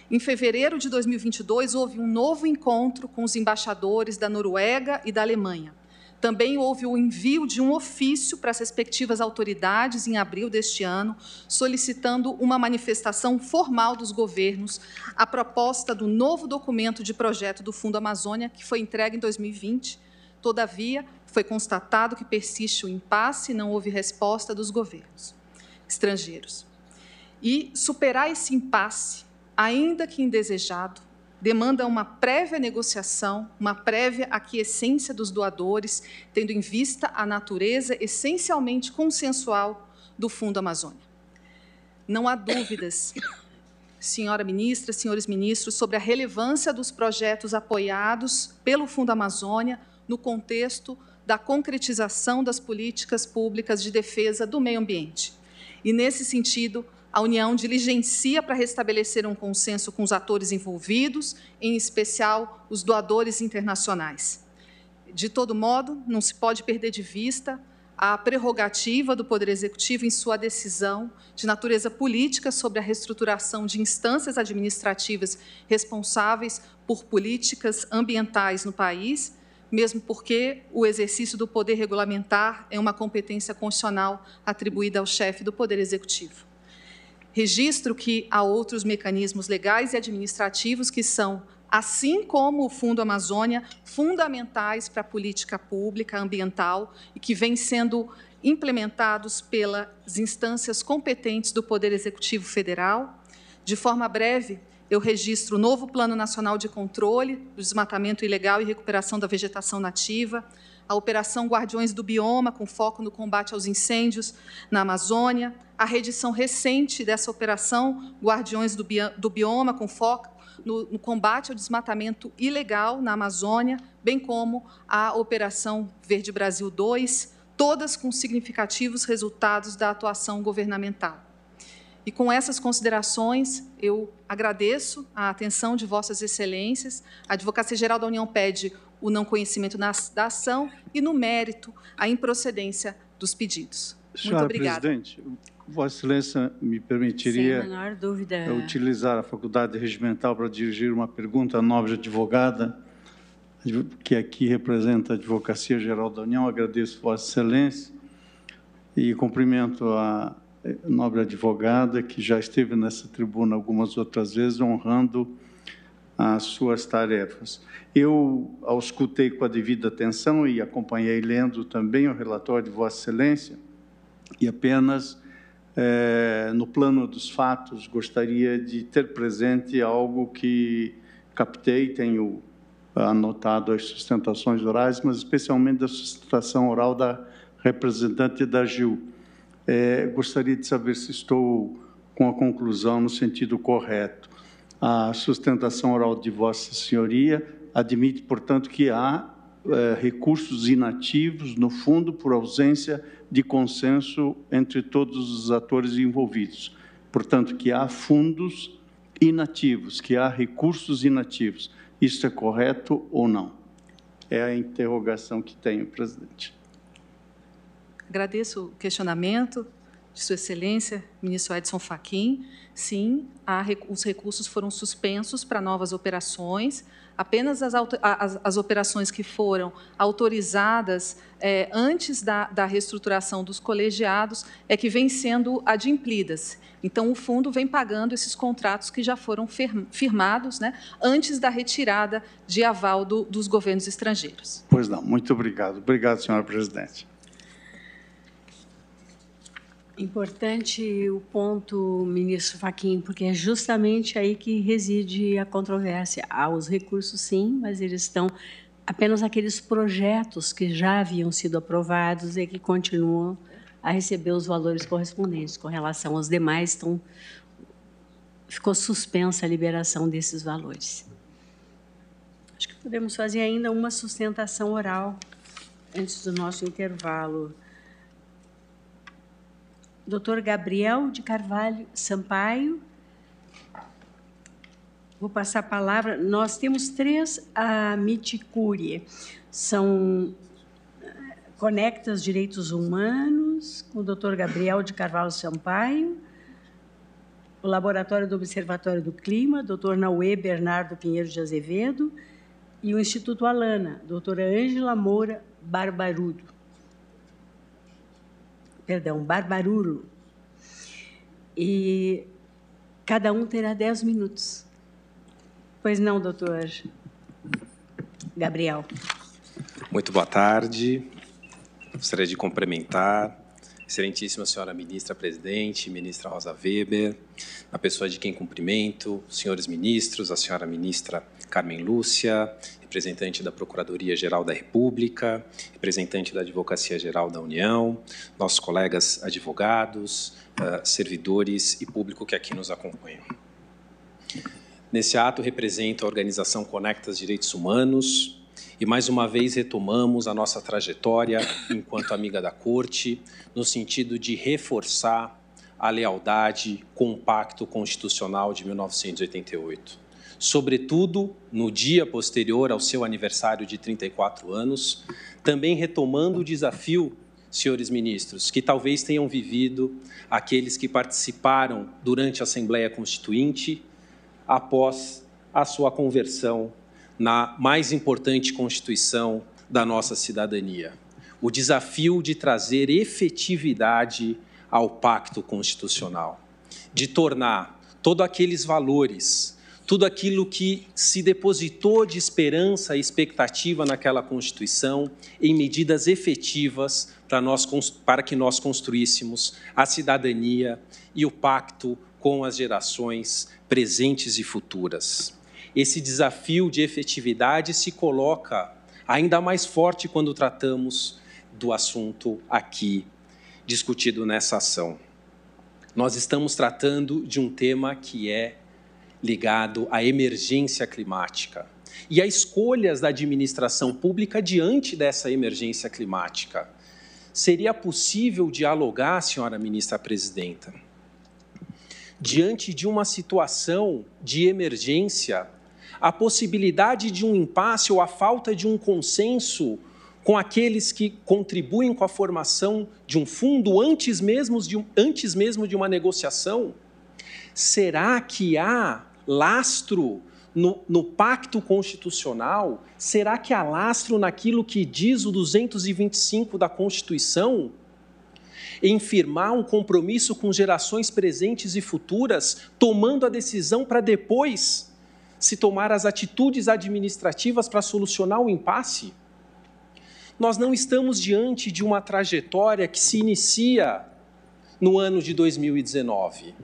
Em fevereiro de 2022, houve um novo encontro com os embaixadores da Noruega e da Alemanha. Também houve o envio de um ofício para as respectivas autoridades em abril deste ano, solicitando uma manifestação formal dos governos à proposta do novo documento de projeto do Fundo Amazônia, que foi entregue em 2020. Todavia, foi constatado que persiste o impasse e não houve resposta dos governos estrangeiros. E superar esse impasse, ainda que indesejado, demanda uma prévia negociação, uma prévia aquiescência dos doadores, tendo em vista a natureza essencialmente consensual do Fundo Amazônia. Não há dúvidas, senhora ministra, senhores ministros, sobre a relevância dos projetos apoiados pelo Fundo Amazônia no contexto da concretização das políticas públicas de defesa do meio ambiente. E, nesse sentido, a União diligencia para restabelecer um consenso com os atores envolvidos, em especial os doadores internacionais. De todo modo, não se pode perder de vista a prerrogativa do Poder Executivo em sua decisão de natureza política sobre a reestruturação de instâncias administrativas responsáveis por políticas ambientais no país, mesmo porque o exercício do poder regulamentar é uma competência constitucional atribuída ao chefe do Poder Executivo. Registro que há outros mecanismos legais e administrativos que são, assim como o Fundo Amazônia, fundamentais para a política pública ambiental e que vêm sendo implementados pelas instâncias competentes do Poder Executivo Federal. De forma breve, eu registro o novo Plano Nacional de Controle do Desmatamento Ilegal e Recuperação da Vegetação Nativa, a Operação Guardiões do Bioma, com foco no combate aos incêndios na Amazônia, a reedição recente dessa Operação Guardiões do Bioma, com foco no combate ao desmatamento ilegal na Amazônia, bem como a Operação Verde Brasil 2, todas com significativos resultados da atuação governamental. E com essas considerações, eu agradeço a atenção de Vossas Excelências. A Advocacia Geral da União pede o não conhecimento da ação e, no mérito, a improcedência dos pedidos. Muito obrigada. Senhora Presidente, Vossa Excelência me permitiria utilizar a faculdade regimental para dirigir uma pergunta à nobre advogada, que aqui representa a Advocacia Geral da União. Agradeço Vossa Excelência e cumprimento a nobre advogada, que já esteve nessa tribuna algumas outras vezes, honrando as suas tarefas. Eu auscultei com a devida atenção e acompanhei lendo também o relatório de Vossa Excelência, e apenas, no plano dos fatos, gostaria de ter presente algo que captei, tenho anotado as sustentações orais, mas especialmente da sustentação oral da representante da AGIU. Gostaria de saber se estou com a conclusão no sentido correto. A sustentação oral de Vossa Senhoria admite, portanto, que há recursos inativos, no fundo, por ausência de consenso entre todos os atores envolvidos. Portanto, que há fundos inativos, que há recursos inativos. Isso é correto ou não? É a interrogação que tenho, presidente. Agradeço o questionamento de Sua Excelência, ministro Edson Fachin. Sim, os recursos foram suspensos para novas operações. Apenas as operações que foram autorizadas antes da reestruturação dos colegiados é que vêm sendo adimplidas. Então, o fundo vem pagando esses contratos que já foram firmados, né, antes da retirada de aval dos governos estrangeiros. Pois não, muito obrigado. Obrigado, senhora presidente. Importante o ponto, ministro Fachin, porque é justamente aí que reside a controvérsia. Há os recursos, sim, mas eles estão apenas aqueles projetos que já haviam sido aprovados e que continuam a receber os valores correspondentes. Com relação aos demais, ficou suspensa a liberação desses valores. Acho que podemos fazer ainda uma sustentação oral antes do nosso intervalo. Doutor Gabriel de Carvalho Sampaio. Vou passar a palavra. Nós temos 3 amicus curiae. São Conectas Direitos Humanos, com o doutor Gabriel de Carvalho Sampaio, o Laboratório do Observatório do Clima, doutor Nauê Bernardo Pinheiro de Azevedo, e o Instituto Alana, doutora Ângela Moura Barbarudo. Barbarulo. E cada um terá 10 minutos. Pois não, doutor Gabriel? Muito boa tarde. Gostaria de cumprimentar a excelentíssima senhora ministra presidente, ministra Rosa Weber, a pessoa de quem cumprimento, os senhores ministros, a senhora ministra Carmen Lúcia, representante da Procuradoria-Geral da República, representante da Advocacia-Geral da União, nossos colegas advogados, servidores e público que aqui nos acompanham. Nesse ato, represento a organização Conectas Direitos Humanos e, mais uma vez, retomamos a nossa trajetória enquanto amiga da Corte, no sentido de reforçar a lealdade com o Pacto Constitucional de 1988. Sobretudo, no dia posterior ao seu aniversário de 34 anos, também retomando o desafio, senhores ministros, que talvez tenham vivido aqueles que participaram durante a Assembleia Constituinte, após a sua conversão na mais importante Constituição da nossa cidadania. O desafio de trazer efetividade ao Pacto Constitucional, de tornar todos aqueles valores, tudo aquilo que se depositou de esperança e expectativa naquela Constituição em medidas efetivas para que nós construíssemos a cidadania e o pacto com as gerações presentes e futuras. Esse desafio de efetividade se coloca ainda mais forte quando tratamos do assunto aqui discutido nessa ação. Nós estamos tratando de um tema que é ligado à emergência climática e a escolhas da administração pública diante dessa emergência climática. Seria possível dialogar, senhora ministra-presidenta, diante de uma situação de emergência, a possibilidade de um impasse ou a falta de um consenso com aqueles que contribuem com a formação de um fundo antes mesmo de uma negociação? Será que há lastro no pacto constitucional? Será que há lastro naquilo que diz o 225 da Constituição? Em firmar um compromisso com gerações presentes e futuras, tomando a decisão para depois se tomar as atitudes administrativas para solucionar o impasse? Nós não estamos diante de uma trajetória que se inicia no ano de 2019,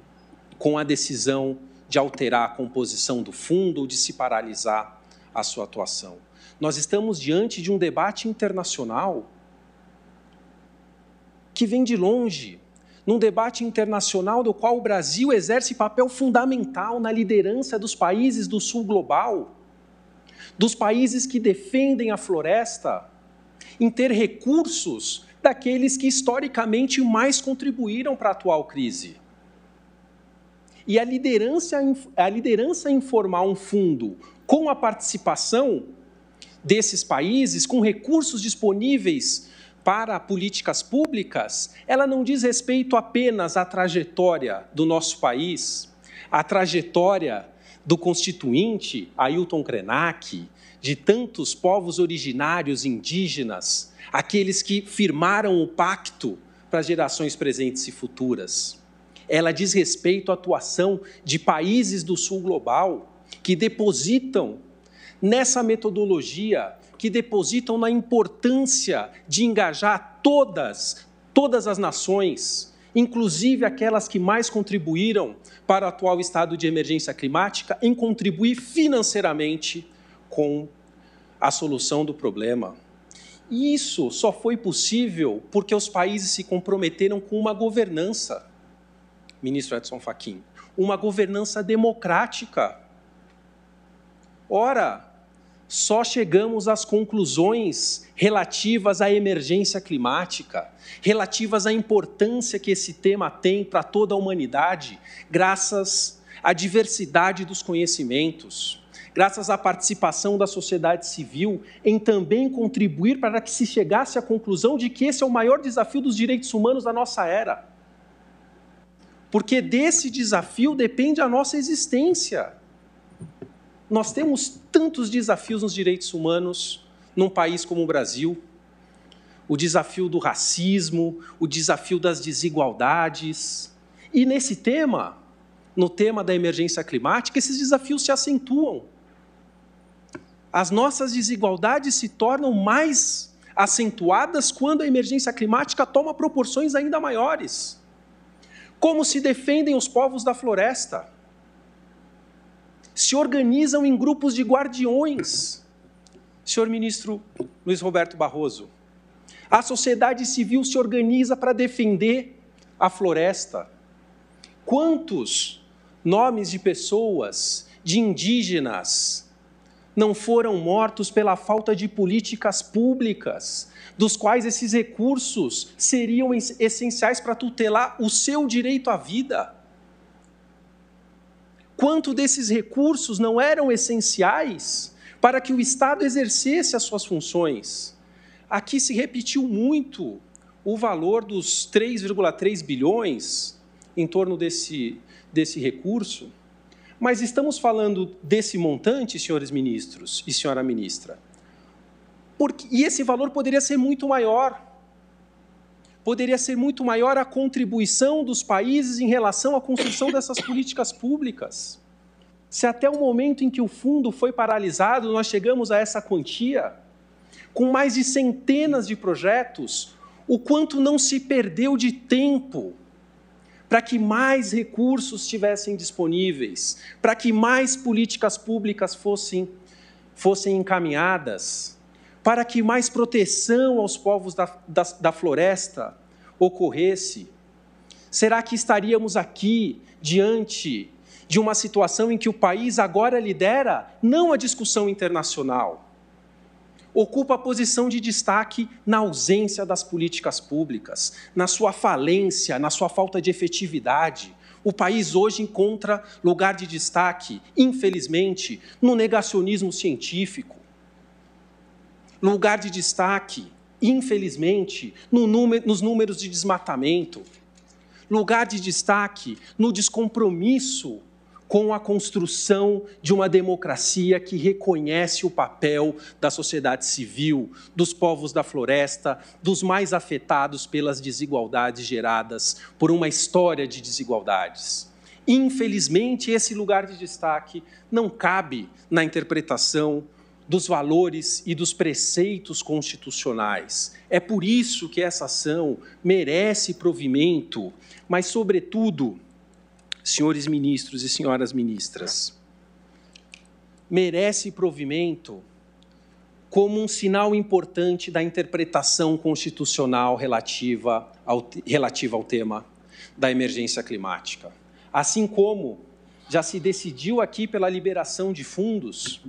com a decisão de alterar a composição do fundo ou de se paralisar a sua atuação. Nós estamos diante de um debate internacional que vem de longe, num debate internacional do qual o Brasil exerce papel fundamental na liderança dos países do sul global, dos países que defendem a floresta, em ter recursos daqueles que historicamente mais contribuíram para a atual crise. E a liderança em formar um fundo com a participação desses países, com recursos disponíveis para políticas públicas, ela não diz respeito apenas à trajetória do nosso país, à trajetória do constituinte Ailton Krenak, de tantos povos originários indígenas, aqueles que firmaram o pacto para as gerações presentes e futuras. Ela diz respeito à atuação de países do sul global que depositam nessa metodologia, que depositam na importância de engajar todas as nações, inclusive aquelas que mais contribuíram para o atual estado de emergência climática, em contribuir financeiramente com a solução do problema. E isso só foi possível porque os países se comprometeram com uma governança, ministro Edson Fachin, uma governança democrática. Ora, só chegamos às conclusões relativas à emergência climática, relativas à importância que esse tema tem para toda a humanidade, graças à diversidade dos conhecimentos, graças à participação da sociedade civil em também contribuir para que se chegasse à conclusão de que esse é o maior desafio dos direitos humanos da nossa era. Porque desse desafio depende a nossa existência. Nós temos tantos desafios nos direitos humanos num país como o Brasil. O desafio do racismo, o desafio das desigualdades. E nesse tema, no tema da emergência climática, esses desafios se acentuam. As nossas desigualdades se tornam mais acentuadas quando a emergência climática toma proporções ainda maiores. Como se defendem os povos da floresta? Se organizam em grupos de guardiões. Senhor ministro Luiz Roberto Barroso, a sociedade civil se organiza para defender a floresta. Quantos nomes de pessoas, de indígenas, não foram mortos pela falta de políticas públicas, dos quais esses recursos seriam essenciais para tutelar o seu direito à vida? Quanto desses recursos não eram essenciais para que o Estado exercesse as suas funções? Aqui se repetiu muito o valor dos 3,3 bilhões em torno desse recurso, mas estamos falando desse montante, senhores ministros e senhora ministra, e esse valor poderia ser muito maior. Poderia ser muito maior a contribuição dos países em relação à construção dessas políticas públicas. se até o momento em que o fundo foi paralisado, nós chegamos a essa quantia, com mais de centenas de projetos, o quanto não se perdeu de tempo para que mais recursos estivessem disponíveis, para que mais políticas públicas fossem encaminhadas, para que mais proteção aos povos da floresta ocorresse. Será que estaríamos aqui diante de uma situação em que o país agora lidera não a discussão internacional, ocupa a posição de destaque na ausência das políticas públicas, na sua falência, na sua falta de efetividade? O país hoje encontra lugar de destaque, infelizmente, no negacionismo científico. Lugar de destaque, infelizmente, nos números de desmatamento. Lugar de destaque no descompromisso com a construção de uma democracia que reconhece o papel da sociedade civil, dos povos da floresta, dos mais afetados pelas desigualdades geradas por uma história de desigualdades. Infelizmente, esse lugar de destaque não cabe na interpretação dos valores e dos preceitos constitucionais. É por isso que essa ação merece provimento, mas, sobretudo, senhores ministros e senhoras ministras, merece provimento como um sinal importante da interpretação constitucional relativa ao tema da emergência climática. Assim como já se decidiu aqui pela liberação de fundos,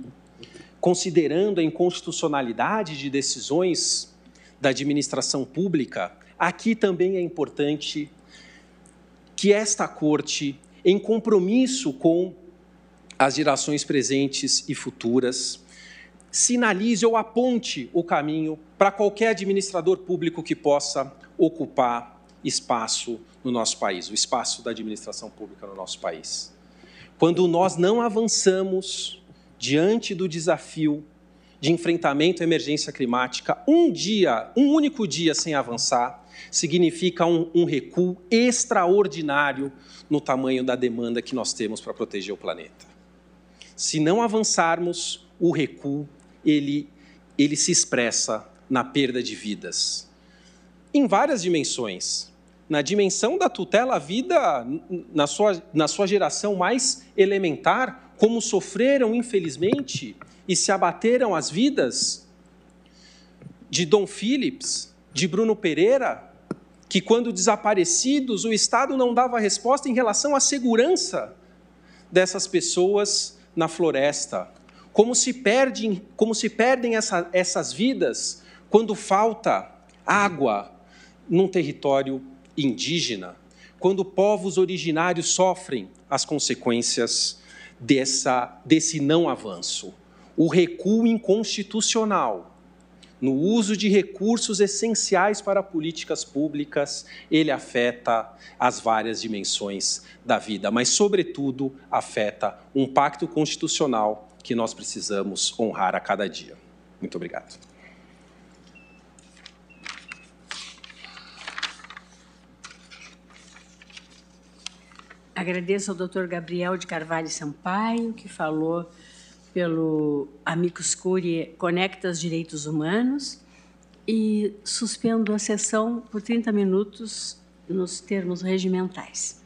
considerando a inconstitucionalidade de decisões da administração pública, aqui também é importante que esta Corte, em compromisso com as gerações presentes e futuras, sinalize ou aponte o caminho para qualquer administrador público que possa ocupar espaço no nosso país, o espaço da administração pública no nosso país. Quando nós não avançamos diante do desafio de enfrentamento à emergência climática, um único dia sem avançar, significa um recuo extraordinário no tamanho da demanda que nós temos para proteger o planeta. Se não avançarmos, o recuo, ele se expressa na perda de vidas. Em várias dimensões. Na dimensão da tutela à vida, na sua geração mais elementar, como sofreram, infelizmente, e se abateram as vidas de Dom Phillips, de Bruno Pereira, que, quando desaparecidos, o Estado não dava resposta em relação à segurança dessas pessoas na floresta. Como se perdem essas vidas quando falta água num território indígena, quando povos originários sofrem as consequências desse não avanço. O recuo inconstitucional no uso de recursos essenciais para políticas públicas, ele afeta as várias dimensões da vida, mas, sobretudo, afeta um pacto constitucional que nós precisamos honrar a cada dia. Muito obrigado. Agradeço ao Dr. Gabriel de Carvalho Sampaio, que falou pelo Amicus Curiae Conectas Direitos Humanos, e suspendo a sessão por 30 minutos nos termos regimentais.